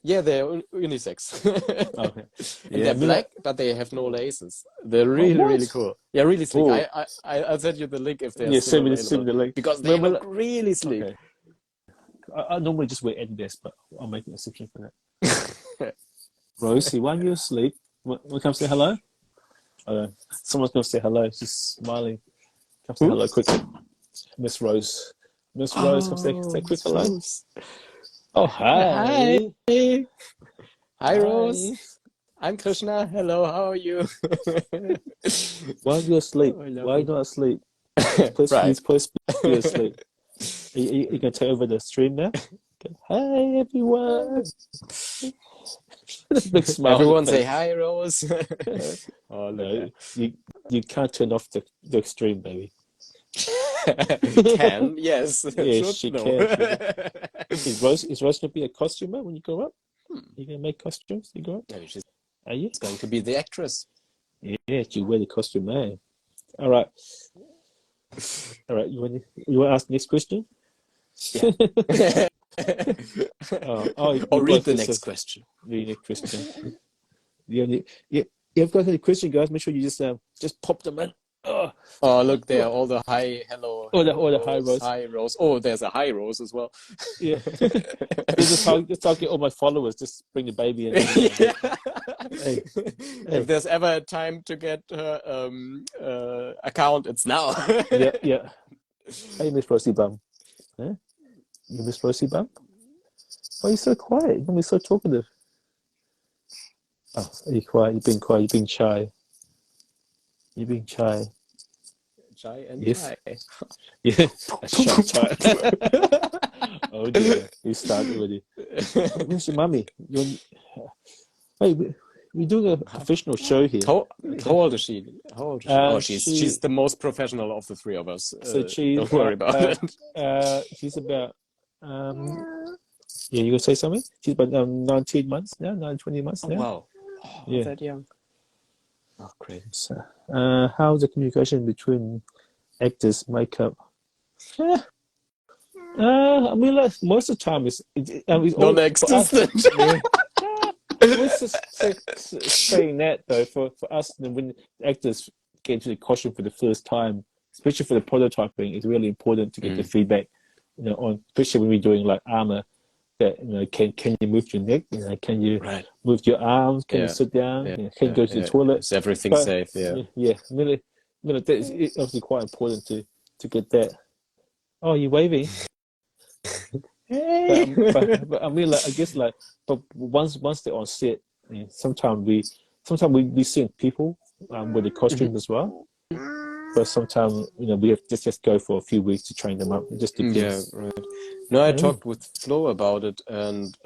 Yeah, they're unisex. Okay. And they're black, but they have no laces. They're really cool. Yeah, really sleek. I'll send you the link if they're still available. Send me the link. Because they look really sleek. Okay. I normally just wear Adidas, but I'll make an exception for that. Rosie, why are you asleep? Want to come say hello? Someone's going to say hello. She's smiling. Come say hello quickly. Miss Rose. Miss Rose, come say quick hello. Rose. Oh, hi. Hi, Rose. I'm Krishna. Hello, how are you? Why are you asleep? Why are you not asleep? Please be asleep. Are you going to take over the stream now? Hi, everyone. Big smile. Everyone say hi, Rose. Oh, no. You can't turn off the stream, baby. Can, yes. Yes, she can. Is Rose going to be a costumer when you grow up? You going to make costumes when you grow up? No, she's Are you? going to be the actress. Yeah, you wear the costume, man. All right. You want to ask the next question? Yeah. Or read the next question. Read the question. You've got any question, guys. Make sure you just pop them in. Oh, look there, all the hi, hello. All the hi, Rose. Hi, Rose. Oh, there's a hi, Rose as well. Yeah. just target all my followers. Just bring the baby in. Hey. If there's ever a time to get her account, it's now. Yeah. Hey, Miss Rosie Bum. Huh? You Miss Rosie Bum? Why are you so quiet? You're normally so talkative. Oh, are you quiet? You've been quiet. You've been shy. You're being shy. Shy and yes. shy. Yeah. Shy. Oh dear. You started already. Where's your mummy? Wait, we're doing a professional show here. How old is she? She's the most professional of the three of us. So don't worry about it. She's about you gonna say something? She's about 19 months now, 20 months now. Wow. Oh, yeah. That young. Oh, great. So, how's the communication between actors, makeup? I mean, like, most of the time it's non-existent. Let's just saying that though, for us, when actors get into the costume for the first time, especially for the prototyping, it's really important to get the feedback. Especially when we're doing like armor. That can you move your neck? Can you move your arms? Can you sit down? Can you go to the toilet? Is everything safe? Yeah. I mean, it's obviously quite important to get that. Oh, you're waving. Hey. But I mean, like, I guess, like, but once they're on set, sometimes we see people with the costumes as well. But sometimes, we have to just go for a few weeks to train them up. It just depends. Yeah, right. No, I talked with Flo about it, and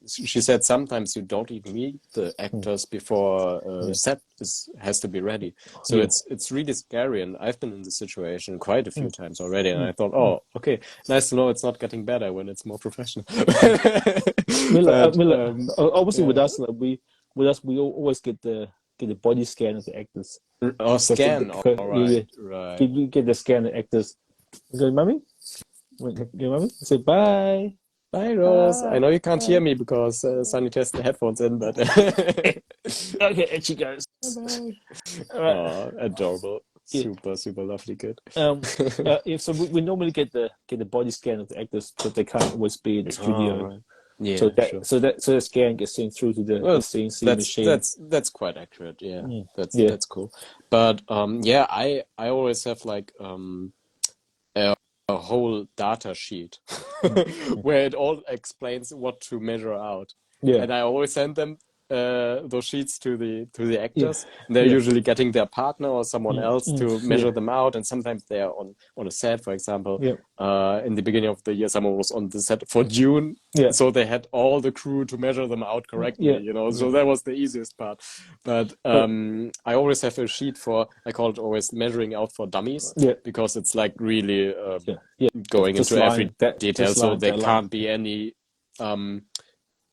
she said sometimes you don't even meet the actors before set has to be ready. So it's really scary, and I've been in this situation quite a few times already, and I thought, oh, okay, nice to know it's not getting better when it's more professional. Obviously, with us, we always get the body scan of the actors. Or scan, all right. We get the scan of actors Good, mommy. Good, mommy. Say bye. Bye, Rose. I Bye. know you can't hear Bye. me because Sunny has the headphones in, but Okay, and she goes. Bye. All right. oh, adorable, Yeah. super lovely kid. If so, we normally get the body scan of the actors, but they can't always be in the studio. Right. Yeah, So sure. the scan gets sent through to the Well, CNC machine. that's quite accurate. Yeah, Yeah. that's cool. But yeah, I always have like a whole data sheet where it all explains what to measure out. Yeah. And I always send them those sheets to the actors. Yeah. And they're Yeah. usually getting their partner or someone else to measure them out. And sometimes they're on a set, for example. Yeah. In the beginning of the year, someone was on the set for June. Yeah. So they had all the crew to measure them out correctly, Yeah. you know. So that was the easiest part. But I always have a sheet I call it always measuring out for dummies. Yeah. Because it's like really Yeah. going Just into line, every detail. So there can't be any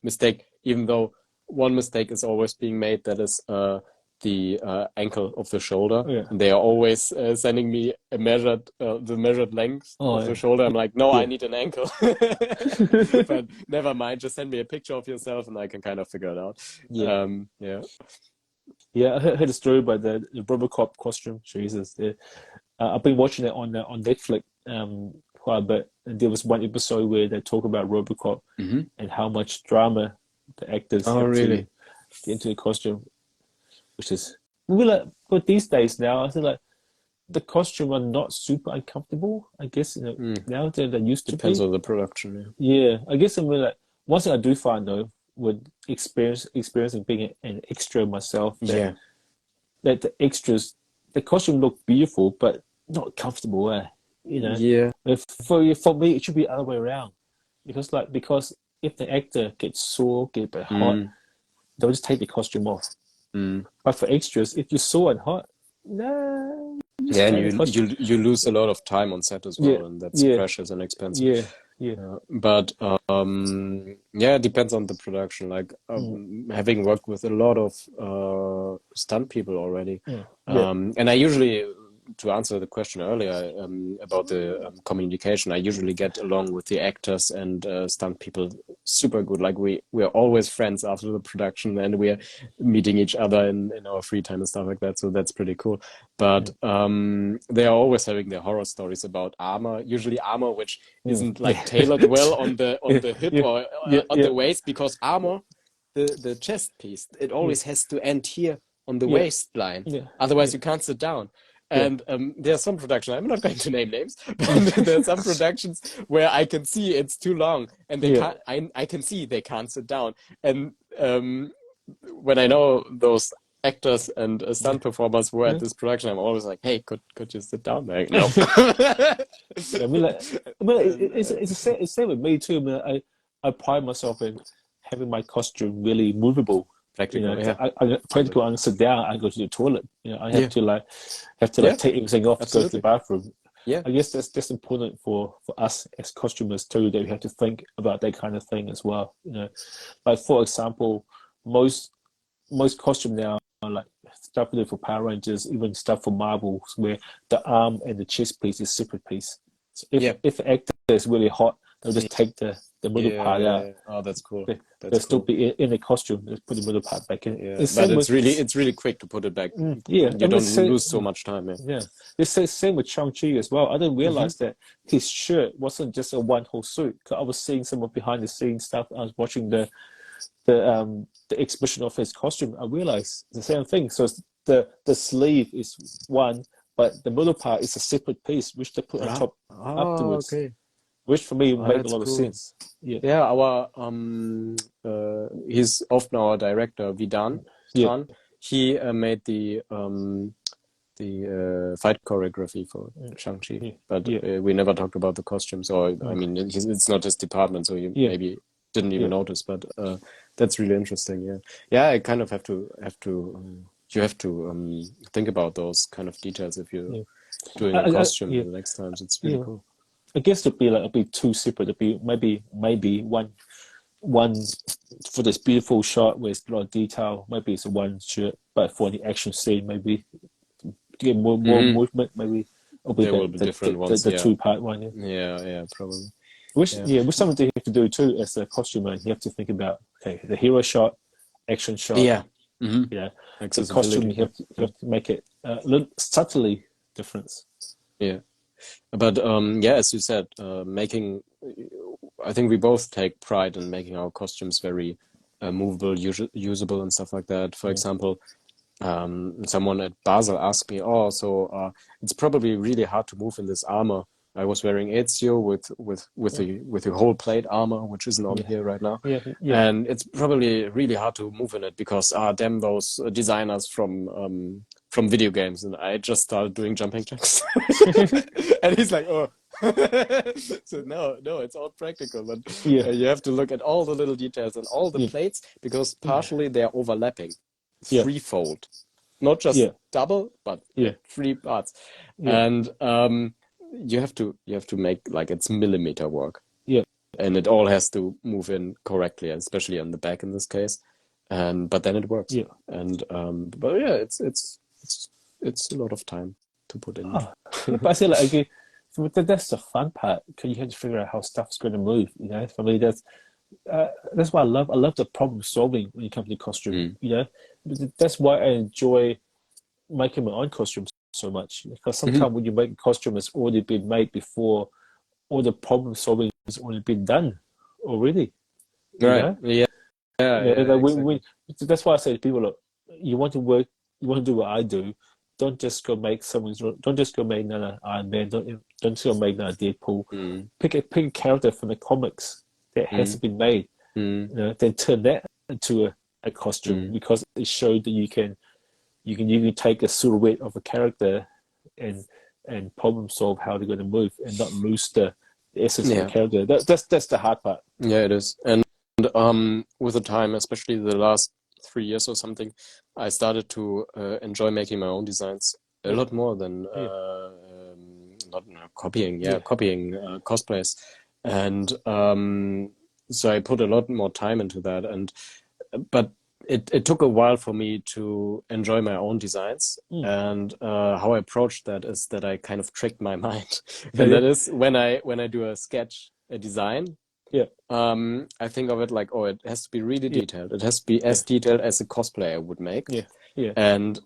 mistake, even though one mistake is always being made, that is the ankle of the shoulder. Yeah. And they are always sending me the measured length of the shoulder. I'm like, no, I need an ankle. But never mind, just send me a picture of yourself and I can kind of figure it out. Yeah. Yeah, I heard a story about the Robocop costume. Jesus, I've been watching it on Netflix quite a bit. And there was one episode where they talk about Robocop and how much drama the actors have to get into the costume, which is but these days now I feel like the costume are not super uncomfortable. I guess now they used to be. Depends on the production. Yeah, I guess like one thing I do find though with experiencing being an extra myself. That the extras, the costume look beautiful but not comfortable. You know. Yeah. For me, it should be the other way around, because if the actor gets sore, get a bit hot, they'll just take the costume off. But for extras, if you're sore and hot, no. Yeah, and you lose a lot of time on set as well, and that's precious and expensive. But it depends on the production. Like having worked with a lot of stunt people already, and I usually, to answer the question earlier about the communication, I usually get along with the actors and stunt people super good. Like we're always friends after the production, and we're meeting each other in our free time and stuff like that. So that's pretty cool. But they are always having their horror stories about armor. Usually armor which isn't like tailored well on the hip or on the waist, because armor, the chest piece, it always has to end here on the waistline. Otherwise you can't sit down. And there are some productions, I'm not going to name names, but there are some productions where I can see it's too long, and they can't. I can see they can't sit down. And when I know those actors and stunt performers were at this production, I'm always like, "Hey, could you sit down?" Like, no. It's the same with me too. I mean, I pride myself in having my costume really movable. Practical, I practically want to sit down. I go to the toilet. I have to take everything off to go to the bathroom. Yeah, I guess that's important for us as costumers too. That we have to think about that kind of thing as well. Like for example, most costume now are like stuff we do for Power Rangers, even stuff for Marvels, where the arm and the chest piece is separate piece. So if the actor is really hot, they'll just take the middle part out. Oh, that's cool. They'll still be in the costume. Just put the middle part back in. Yeah. But it's really quick to put it back. You don't lose so much time. It's the same with Shang-Chi as well. I didn't realize that his shirt wasn't just a one whole suit. I was seeing some of behind the scenes stuff. I was watching the exhibition of his costume. I realized the same thing. So the sleeve is one, but the middle part is a separate piece, which they put on top afterwards. Okay. Which for me made a lot of sense. Yeah, our he's often our director, Vidan. He made the fight choreography for Shang-Chi, but we never talked about the costumes. Or I mean, it's not his department, so you maybe didn't even notice. But that's really interesting. Yeah. I kind of have to think about those kind of details if you're doing a costume the next times. It's really cool. I guess it'd be two separate. It'd be maybe one for this beautiful shot where it's a lot of detail. Maybe it's a one shirt, but for the action scene, maybe to get more movement, maybe Or be There will be different ones. the Yeah. 2-part one. Yeah. Yeah. Probably. Which Yeah. which something you have to do too as a costumer. You have to think about, okay, the hero shot, action shot. Yeah. Mm-hmm. Yeah, the costume Accessibility. you have to make it a little subtly different. Yeah. But yeah, as you said, making, I think we both take pride in making our costumes very movable, usable, and stuff like that. For example, someone at Basel asked me, "Oh, so it's probably really hard to move in this armor." I was wearing Ezio with the whole plate armor, which isn't on here right now, Yeah. and it's probably really hard to move in it because damn those designers from video games. And I just started doing jumping jacks, and he's like, "Oh." So no, it's all practical, but Yeah. you have to look at all the little details and all the plates because partially they are overlapping, Yeah. threefold, not just double, but Yeah. 3 parts, Yeah. and you have to make like it's millimeter work, Yeah. and it all has to move in correctly, especially on the back in this case, and but then it works, Yeah. and but yeah, it's a lot of time to put in. Oh, yeah, but I say, like, again, that's the fun part because you have to figure out how stuff's going to move. You know, for me, that's why I love the problem solving when you come to costume. You know, that's why I enjoy making my own costumes so much, because sometimes when you make a costume, it's already been made before all the problem solving has already been done already. Right. You know? Exactly. That's why I say to people, look, you want to work, you want to do what I do. Don't just go make Don't just go make another Iron Man. Don't just go make another Deadpool. Pick a character from the comics that has been made. You know, then turn that into a costume, because it showed that you can take a silhouette of a character and problem solve how they're going to move and not lose the essence of the character. That's the hard part. Yeah, it is. And with the time, especially the last 3 years or something, I started to enjoy making my own designs a lot more than not copying cosplays. And so I put a lot more time into that. And but it took a while for me to enjoy my own designs. And how I approached that is that I kind of tricked my mind. And that is when I do a design, I think of it like, oh, it has to be really detailed. It has to be as detailed as a cosplayer would make. And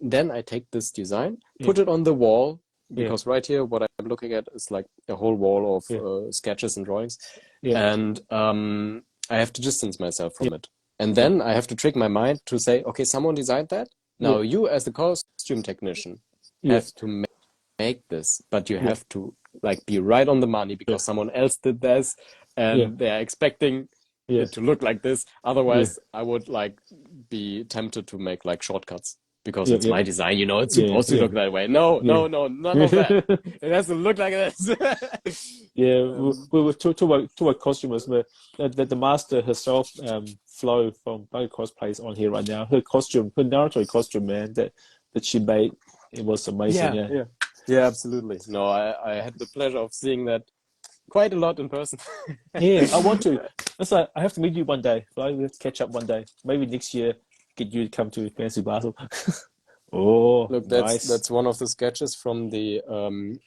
then I take this design, put it on the wall, because right here, what I'm looking at is like a whole wall of sketches and drawings. And I have to distance myself from it. And then I have to trick my mind to say, okay, someone designed that. Now you, as the costume technician, have to make this, but you have to like be right on the money because someone else did this. And they're expecting it to look like this. Otherwise, I would like be tempted to make like shortcuts because it's my design. You know, it's supposed to look that way. No, none of that. It has to look like this. We talk about costumers. The master herself, Flo from Bugger Cosplay, is on here right now. Her costume, her Naruto costume, man, that she made, it was amazing. Yeah, absolutely. No, I had the pleasure of seeing that quite a lot in person. I want to. That's like, I have to meet you one day. Right? We have to catch up one day. Maybe next year, get you to come to Fancy Basel. Oh, look, nice. That's one of the sketches from the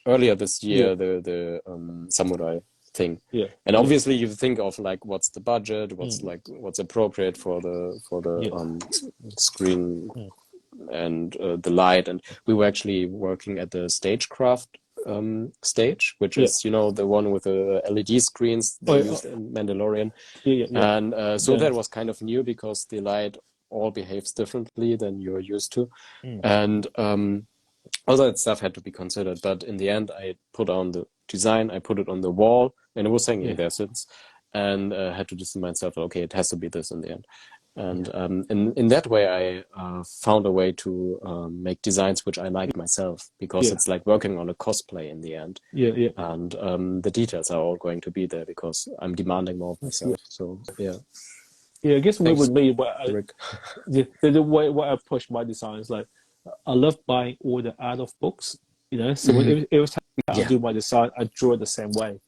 earlier this year, the samurai thing. And obviously you think of like what's the budget, what's appropriate for the screen and the light. And we were actually working at the stagecraft stage, which is, you know, the one with the LED screens they used in Mandalorian. And so that was kind of new because the light all behaves differently than you're used to. And all that stuff had to be considered. But in the end, I put on the design, I put it on the wall, and it was hanging there since. And had to distance myself, okay, it has to be this in the end. And in that way, I found a way to make designs which I like myself, because it's like working on a cosplay in the end. And the details are all going to be there because I'm demanding more of myself. So I guess with me, the way I push my designs, like I love buying all the art of books. You know, so every time I do my design, I draw it the same way.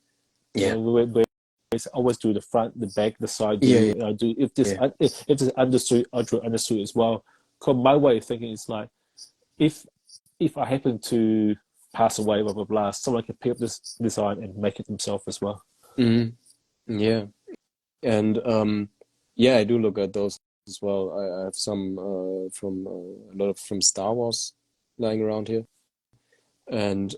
You know, I always do the front, the back, the side. I do if it's undersuit, I draw undersuit as well. Cause my way of thinking is like, if I happen to pass away, blah blah blah, someone can pick up this design and make it themselves as well. Mhm. Yeah. And yeah, I do look at those as well. I have some from a lot of from Star Wars lying around here. And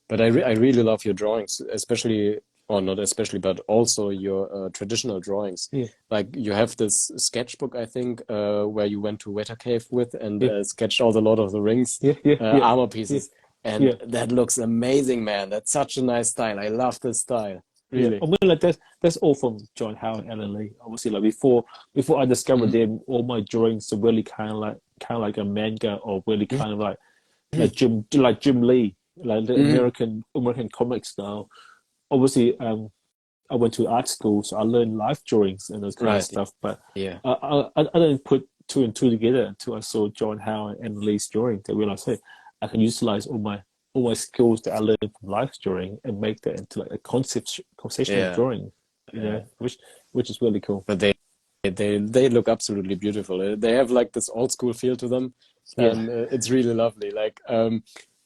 but I really love your drawings, especially, or not especially, but also your traditional drawings. Yeah, Like you have this sketchbook, I think, where you went to Weta Cave with and yeah, sketched out a lot of the rings, yeah, yeah, yeah, armor yeah, pieces. And yeah. that looks amazing, man. That's such a nice style. I love this style, Yeah, really. I mean, like that's all from John Howe and Alan Lee. Obviously, like before I discovered Mhm. them, all my drawings are really kind of like a manga, or really kind of like Jim Lee, like the Mhm. American comic style. Obviously, I went to art school, so I learned life drawings and those kind of Right. stuff. But Yeah. I didn't put two and two together until I saw John Howe and Lee's drawing. To realize, hey, I can utilize all my skills that I learned from life drawing and make that into like a conceptual Yeah. drawing. You Yeah. know, which is really cool. But they look absolutely beautiful. They have like this old school feel to them, Yeah, and it's really lovely. Like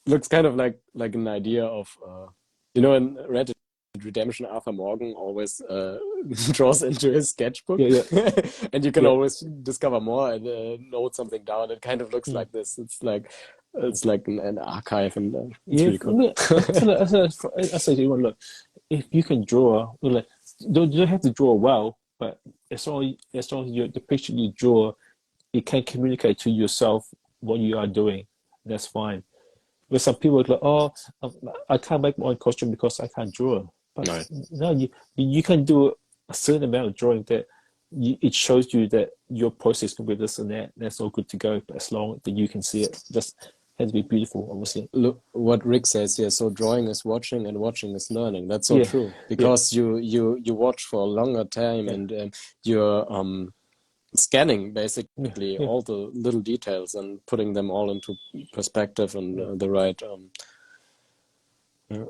looks kind of like an idea of in Red Dead Redemption, Arthur Morgan always draws into his sketchbook, yeah, yeah, and you can yeah. always discover more and note something down. It kind of looks Mm. like this. It's like an archive, and it's Yeah, really I cool. mean, I say to you, look, if you can draw, like, you don't have to draw well, but as long as the picture you draw, it can communicate to yourself what you are doing. That's fine. But some people are like, oh, I can't make my own costume because I can't draw. But Right. no, you can do a certain amount of drawing that it shows you that your process can be this and that. That's all good to go. But as long that you can see it, just has to be beautiful, obviously. Look what Rick says here. So drawing is watching and watching is learning. That's so Yeah, true yeah, because you watch for a longer time yeah, and you're scanning yeah, basically yeah. all the little details and putting them all into perspective and the right yeah.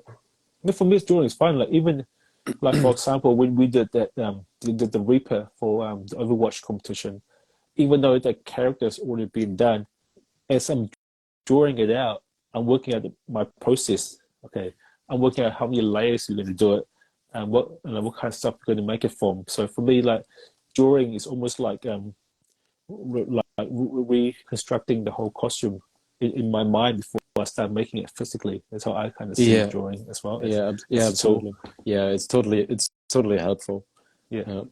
But for me, drawing is fine. Like even like for example, when we did that did the Reaper for the Overwatch competition, even though the character's already been done, as I'm drawing it out, I'm working at my process. Okay, I'm working out how many layers you're going to do it, and what kind of stuff you're going to make it from. So for me, like drawing is almost like reconstructing the whole costume in my mind before I start making it physically. That's how I kind of see Yeah, drawing as well. yeah, It's a tool. absolutely. Yeah, it's totally helpful. Yeah, Yeah.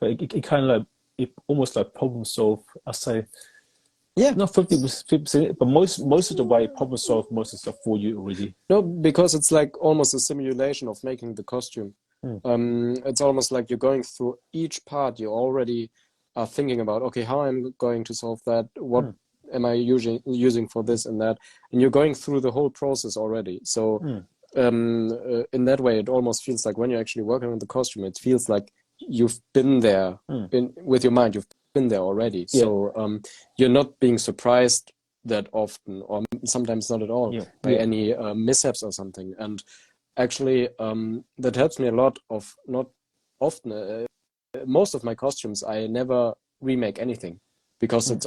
but it kind of like it almost like problem solve. I say Yeah. not 50%, but most of the way problem solve most of the stuff for you already. No, because it's like almost a simulation of making the costume. Mm, It's almost like you're going through each part. You already are thinking about, okay, how I'm going to solve that? What mm, am I using for this and that? And you're going through the whole process already. So mm, in that way, it almost feels like when you're actually working on the costume, it feels like you've been there mm. with your mind. You've been there already. Yeah, So you're not being surprised that often, or sometimes not at all, yeah, by yeah, any mishaps or something. And actually, that helps me a lot. Of not often, most of my costumes, I never remake anything because mm, it's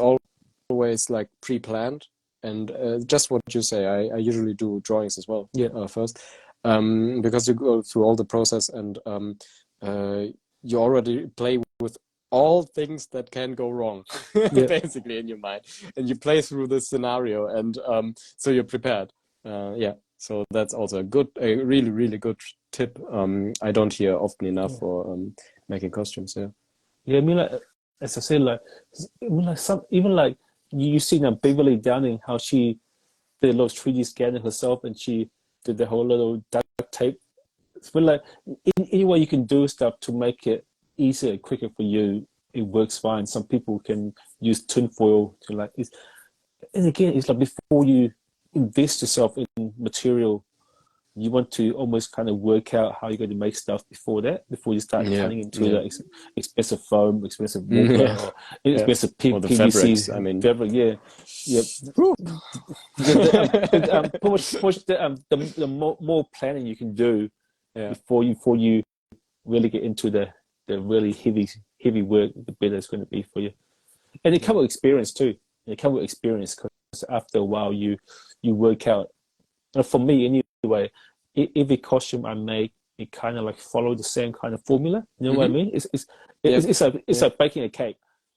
always like pre-planned. And just what you say, I usually do drawings as well yeah, first, because you go through all the process and uh, you already play with all things that can go wrong, yeah. basically in your mind, and you play through this scenario, and so you're prepared. Yeah, so that's also a really, really good tip. I don't hear often enough Yeah. for making costumes. Yeah. Yeah, I mean, like as I said, I mean, like some even like you see now Beverly Downing how she did a lot of 3D scanning herself and she did the whole little duct tape. But like any way you can do stuff to make it easier, quicker for you, it works fine. Some people can use tinfoil to like. And again, it's like before you invest yourself in material, you want to almost kind of work out how you're going to make stuff before you start Yeah, cutting into yeah. the expensive foam, expensive Yeah, mortar, or yeah. expensive Or the fabrics, I PVC mean. fabric. Yeah, yeah. Whew. The more planning you can do Yeah. before you really get into the really heavy work, the better it's going to be for you. And it comes with experience too. It comes with experience after a while you work out. For me anyway, every costume I make, it kind of like follow the same kind of formula. You know what I mean? Yep. It's like baking a cake.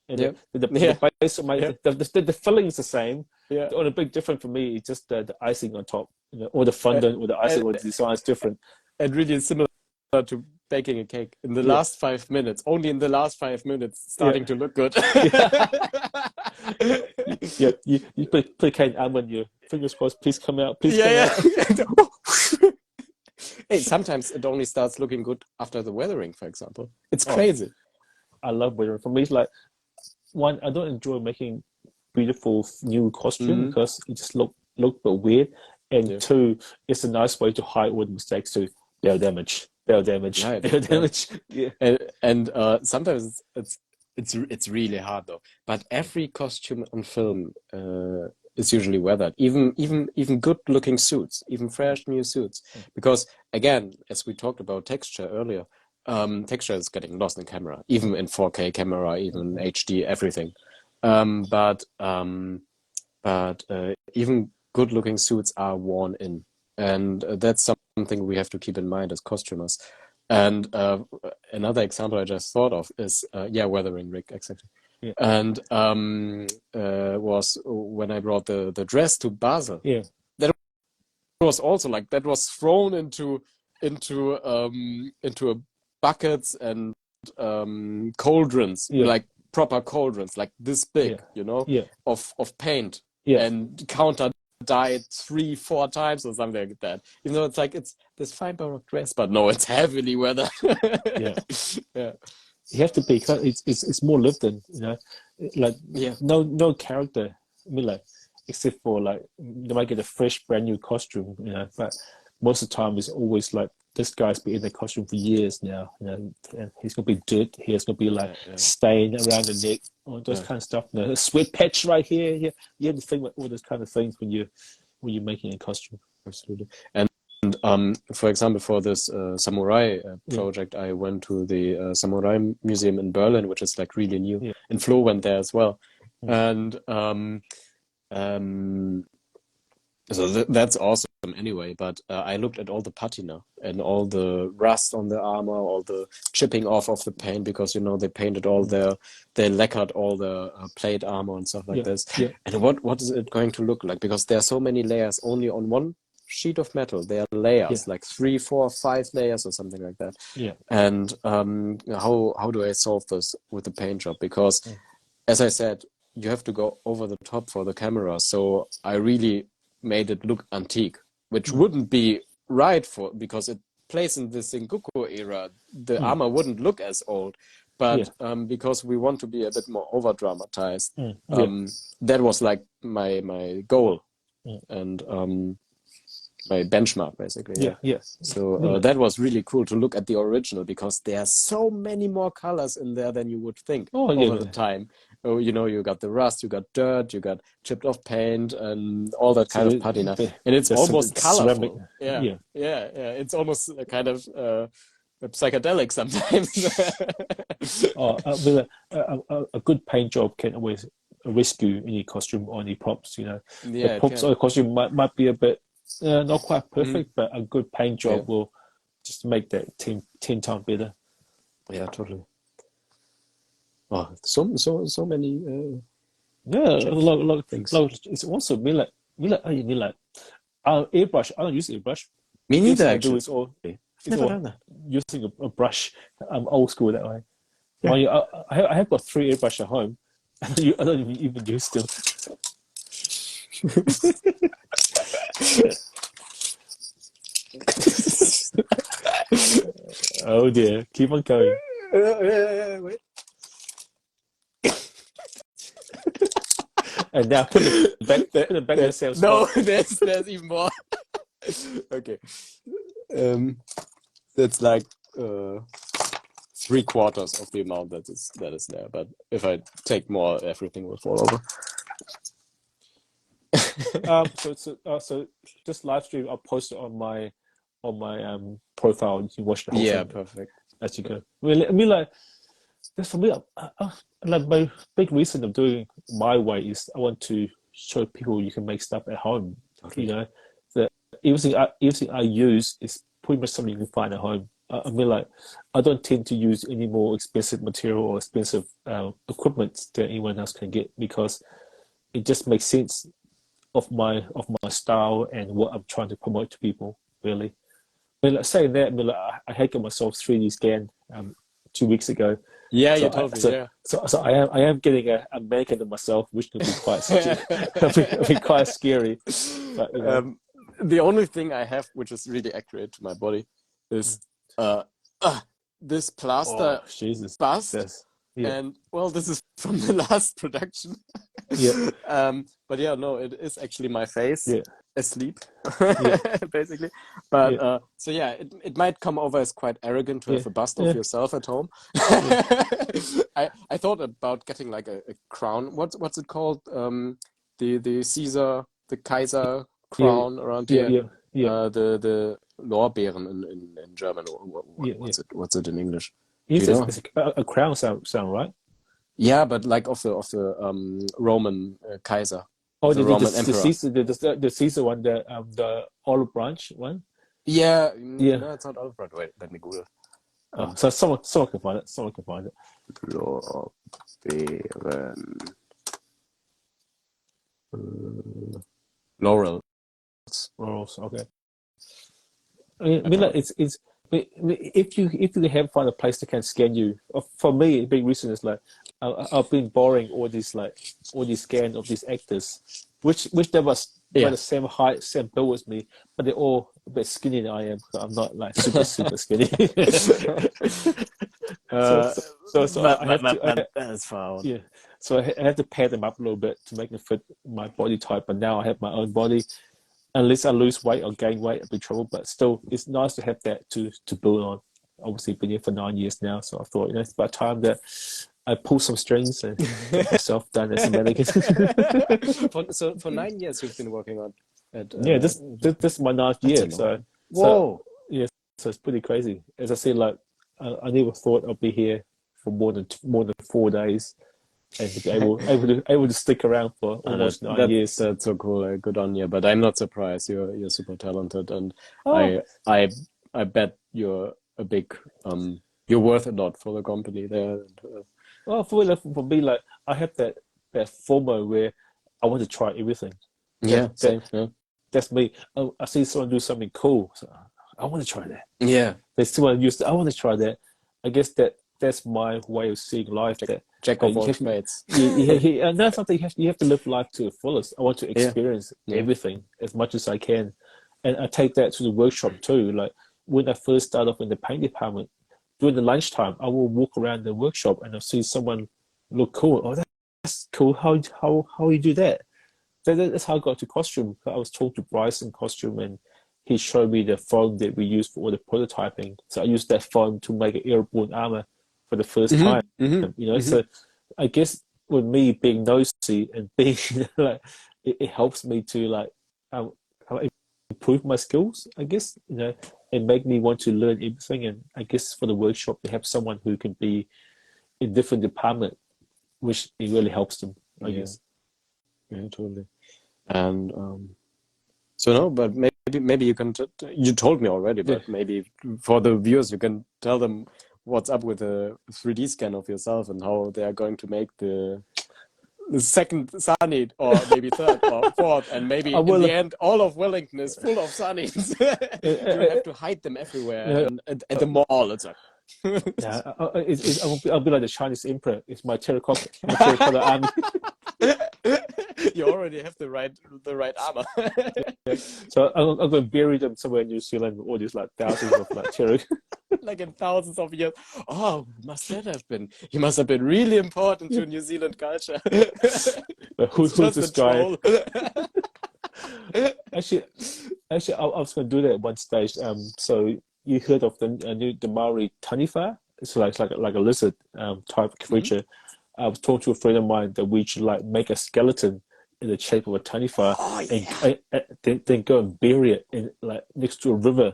And Yep. the base of my the filling is the same. Yeah. The only big difference for me is just the icing on top, or the fondant, or the icing, or the design is different. And really similar to baking a cake. In the last 5 minutes, only in the last 5 minutes, starting to look good. You put a cake in oven, your fingers crossed, please come out, please come out. Hey, sometimes it only starts looking good after the weathering, for example. It's crazy. I love weathering. For me, it's like, one, I don't enjoy making beautiful new costume because it just look a bit weird. And two, it's a nice way to hide all the mistakes too. Bell damage. Yeah. And sometimes it's really hard though. But every costume on film is usually weathered. Even good looking suits, even fresh new suits. Because again, as we talked about texture earlier, texture is getting lost in camera, even in 4K camera, even HD, everything. But even good looking suits are worn in. And that's something we have to keep in mind as costumers. And another example I just thought of is, weathering rig, exactly. Yeah. And was when I brought the dress to Basel. Yeah. That was also like, that was thrown into buckets and cauldrons, like proper cauldrons, like this big, of paint, and counter dyed 3-4 times or something like that. Even though it's like, it's this fine baroque dress, but no, it's heavily weathered. You have to be, because it's more lived in, like no character. I mean, like, except for like they might get a fresh brand new costume, but most of the time it's always like, this guy's been in the costume for years now, and he's gonna be dirt here, it's gonna be like stain around the neck, all those kind of stuff. A sweat patch right here. You have to think about all those kind of things when you're making a costume. Absolutely. And for example, for this samurai project, I went to the Samurai Museum in Berlin, which is like really new. And Flo went there as well. And so that's awesome anyway, but I looked at all the patina and all the rust on the armor, all the chipping off of the paint, because they painted all they lacquered all the plate armor and stuff like this. And what is it going to look like? Because there are so many layers only on one sheet of metal. There are layers, like 3, 4, 5 layers or something like that. And how do I solve this with the paint job? Because as I said, you have to go over the top for the camera. So I really made it look antique, which wouldn't be right because it plays in the Sengoku era. The armor wouldn't look as old, but because we want to be a bit more over dramatized, that was like my goal and my benchmark, basically. So that was really cool to look at the original, because there are so many more colors in there than you would think over the time. Oh, you got the rust, you got dirt, you got chipped off paint, and all that kind of patina, and it's almost colorful. It's almost a kind of psychedelic sometimes. A good paint job can always rescue any costume or any props. The props or the costume might be a bit not quite perfect, but a good paint job will just make that 10 times better. Yeah, totally. Oh, so many. A lot of things. It's also airbrush. I don't use airbrush. Me neither. Actually, it's all using a brush. I'm old school that way. I have got 3 airbrush at home. I don't even use them. Oh dear! Keep on going. Wait. And now put it back yourself. No, there's even more. Okay. That's like 3/4 of the amount that is there. But if I take more, everything will fall over. So just live stream. I'll post it on my profile. You can watch the whole thing. Perfect. As you go. I mean, like, that's for me. Like, my big reason of doing my way is I want to show people you can make stuff at home. Totally. You know, that everything I use is pretty much something you can find at home. I mean, like, I don't tend to use any more expensive material or expensive equipment that anyone else can get, because it just makes sense of my style and what I'm trying to promote to people. Really, I mean, like, saying that, I mean, like, I had got myself 3D scan 2 weeks ago. Yeah, So you told me. Yeah. so I am getting a mannequin of myself, which could be quite be quite scary. But you know, The only thing I have, which is really accurate to my body, is uh, this plaster Jesus, bust. yes, yeah, And well, this is from the last production. yeah, But yeah, no, it is actually my face yeah, asleep, yeah, basically. But yeah, so yeah, it might come over as quite arrogant to yeah, have a bust of yeah, yourself at home. yeah, I thought about getting like a crown. What's it called? The Caesar, the Kaiser yeah, crown around yeah, here. yeah, yeah, The Lorbeeren in German. yeah, yeah. What's it in English? Do you Yes, know? it's a crown sound right? Yeah, but like of the Roman Kaiser, Oh, of the Roman emperor. The Caesar one, the olive branch one. Yeah, Yeah. no, it's not Alfred. Wait, let me Google. Oh, so someone can find it. Someone can find it. Lorbeeren. Laurel. Laurels. Okay. I mean, like, it's. I mean, if you have find a place that can scan you, for me, a big reason is like I've been borrowing all these scans of these actors, which they was by the same height, same build as me, but they're all a bit skinnier than I am. So I'm not like super skinny. So I have to. That's found. Yeah. So I had to pad them up a little bit to make them fit my body type. But now I have my own body. Unless I lose weight or gain weight, I'll be trouble. But still, it's nice to have that to build on. Obviously, been here for 9 years now, so I thought, it's about time that I pull some strings and get myself done as a mannequin. So for 9 years you've been working on it. Yeah, this is my ninth year. So yeah, so it's pretty crazy. As I said, like I never thought I'd be here for more than 4 days. And to be able to stick around for almost 9 years. That's so cool. Good on you. But I'm not surprised. You're super talented, and Oh. I bet you're a big you're worth a lot for the company there. Well, for me, like I have that FOMO where I want to try everything. Yeah, same. Yeah. That's me. Oh, I see someone do something cool, so I want to try that. Yeah. There's someone used to. I want to try that. I guess that's my way of seeing life. Jack of all trades. And that's something you have to live life to the fullest. I want to experience everything as much as I can, and I take that to the workshop too. Like when I first started off in the paint department, during the lunchtime, I will walk around the workshop and I'll see someone look cool. Oh, that's cool. How you do that? That's how I got to costume. I was talking to Bryce in costume, and he showed me the foam that we use for all the prototyping. So I used that foam to make an airborne armor for the first time. So I guess with me being nosy and being like, it helps me to like improve my skills, I guess, and make me want to learn everything. And I guess for the workshop, they have someone who can be in different department, which it really helps them, I guess. Yeah, totally. And so no, but maybe you can. You told me already, but maybe for the viewers, you can tell them what's up with the 3D scan of yourself and how they are going to make the second Sunny, or maybe third or fourth, and maybe in the end, all of Wellington is full of Sunnies. You have to hide them everywhere. And at the mall, it's like. I'll be like the Chinese emperor. It's my terracotta army. You already have the right armor. So I'm going to bury them somewhere in New Zealand with all these like thousands of like terracotta. Like in thousands of years. Oh, must that have been? He must have been really important to New Zealand culture. Who's this guy? Actually, I was going to do that at one stage. So you heard of the Maori taniwha? It's like a lizard type creature. I was talking to a friend of mine that we should like make a skeleton in the shape of a taniwha, and then go and bury it in like next to a river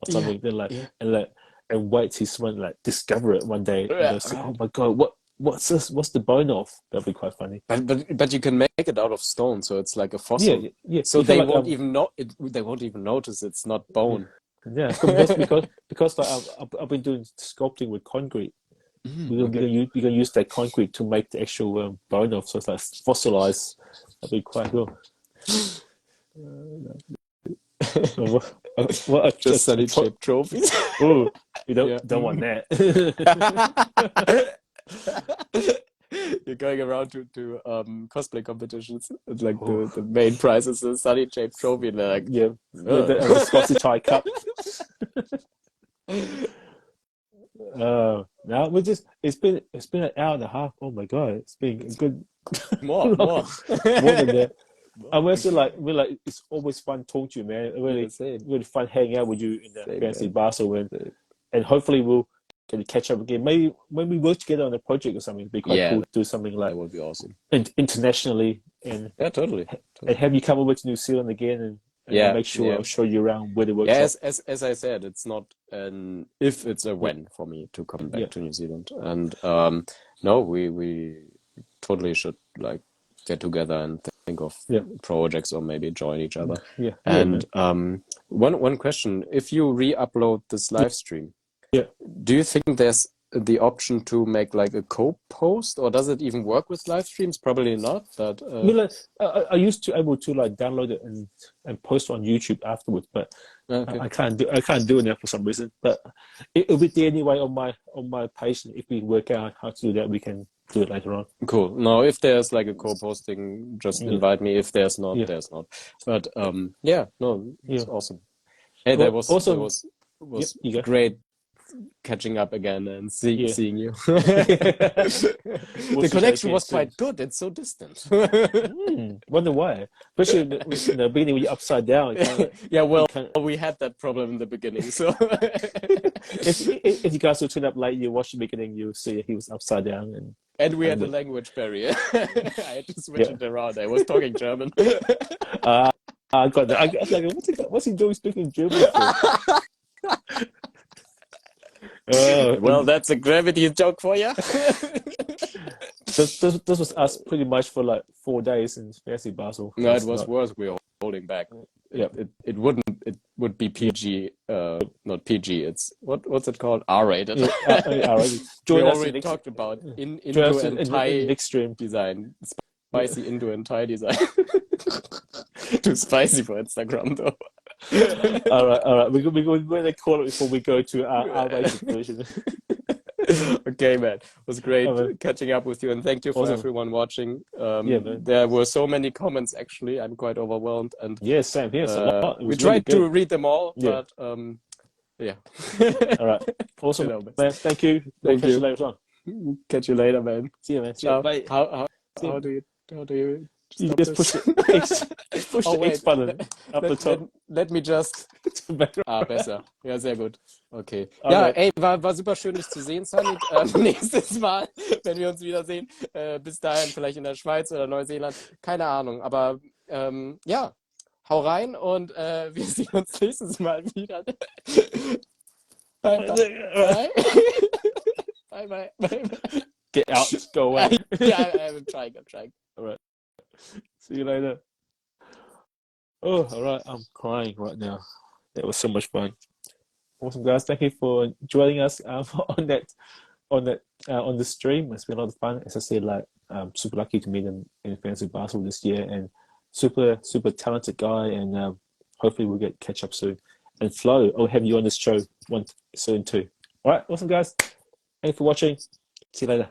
or something. Then and wait till someone like discover it one day. And they'll say, "Oh my god, what's this? What's the bone of? That'd be quite funny. But you can make it out of stone, so it's like a Yeah, fossil. yeah. So You can, they like, won't even know it. They won't even notice it's not bone. yeah, because like, I've been doing sculpting with concrete. We're Okay. gonna use that concrete to make the actual bone of, so it's like fossilized. That'd be quite cool. What Just sunny shaped trophies. Oh, you Yeah. don't want that. You're going around to cosplay competitions. It's like the main prize is a sunny shaped trophy. And they're like, Yeah, the Viscosity cup. Now it's been an hour and a half. Oh my god, it's been a good more than that. And we're like it's always fun talking to you, man. Really fun hanging out with you in the fancy Basel, and hopefully we'll get to catch up again. Maybe when we work together on a project or something, it'd be quite cool to do something like that would be awesome. Internationally, and yeah, totally. And have you come over to New Zealand again, and I'll make sure I'll show you around where the workshop. Yeah, as I said, it's not an if, it's a when for me to come back to New Zealand. And no, we totally should like get together and think of projects or maybe join each other. Yeah. And one question: if you re-upload this live stream, do you think there's the option to make like a co-post, or does it even work with live streams? Probably not. But I used to able to like download it and post on YouTube afterwards, but I can't do it now for some reason. But it'll be there anyway on my page. If we work out how to do that, we can do it later on. Cool. No, if there's like a co-posting, just invite me. If there's not, there's not. But it's awesome. Hey, that was great catching up again and seeing you. The connection was quite good. It's so distant. Wonder why. Especially in the beginning when you're upside down. We had that problem in the beginning. So if you guys will turn up late, you watch the beginning, you'll see he was upside down. And we had a language barrier. I had to switch it around. I was talking German. I got that. I was like, what's he doing speaking German for? Well, that's a gravity joke for you. This was us pretty much for like 4 days in fancy Basel. No, it was worse. We were holding back. Yeah, it would be PG, not PG. It's what's it called? R-rated. R-rated. We already talked about Indo and Thai extreme design, spicy Indo and Thai design. Too spicy for Instagram though. all right. We're going to call it before we go to our basic version. Okay, man. It was great catching up with you, and thank you for everyone watching. There were so many comments. Actually, I'm quite overwhelmed. And same here. We tried to read them all, but all right. Awesome, man. Thank you. Thank you. Later on. Catch you later, man. See you, man. Ciao. Bye. How do you? You just push the X button up the top. Let me just. Besser. Ja, sehr gut. Okay. Ja, ey, war super schön, dich zu sehen, Sunny. Nächstes Mal, wenn wir uns wiedersehen. Bis dahin vielleicht in der Schweiz oder Neuseeland. Keine Ahnung. Aber hau rein und wir sehen uns nächstes Mal wieder. Bye. Bye. Get out. Go away. I'm trying. All right. See you later. Oh, all right. I'm crying right now. That was so much fun. Awesome, guys. Thank you for joining us on the stream. It's been a lot of fun. As I said, I'm super lucky to meet him in Fantasy Basel this year, and super talented guy. And hopefully we'll catch up soon. And Flo, I'll have you on this show soon too. All right. Awesome, guys. Thanks for watching. See you later.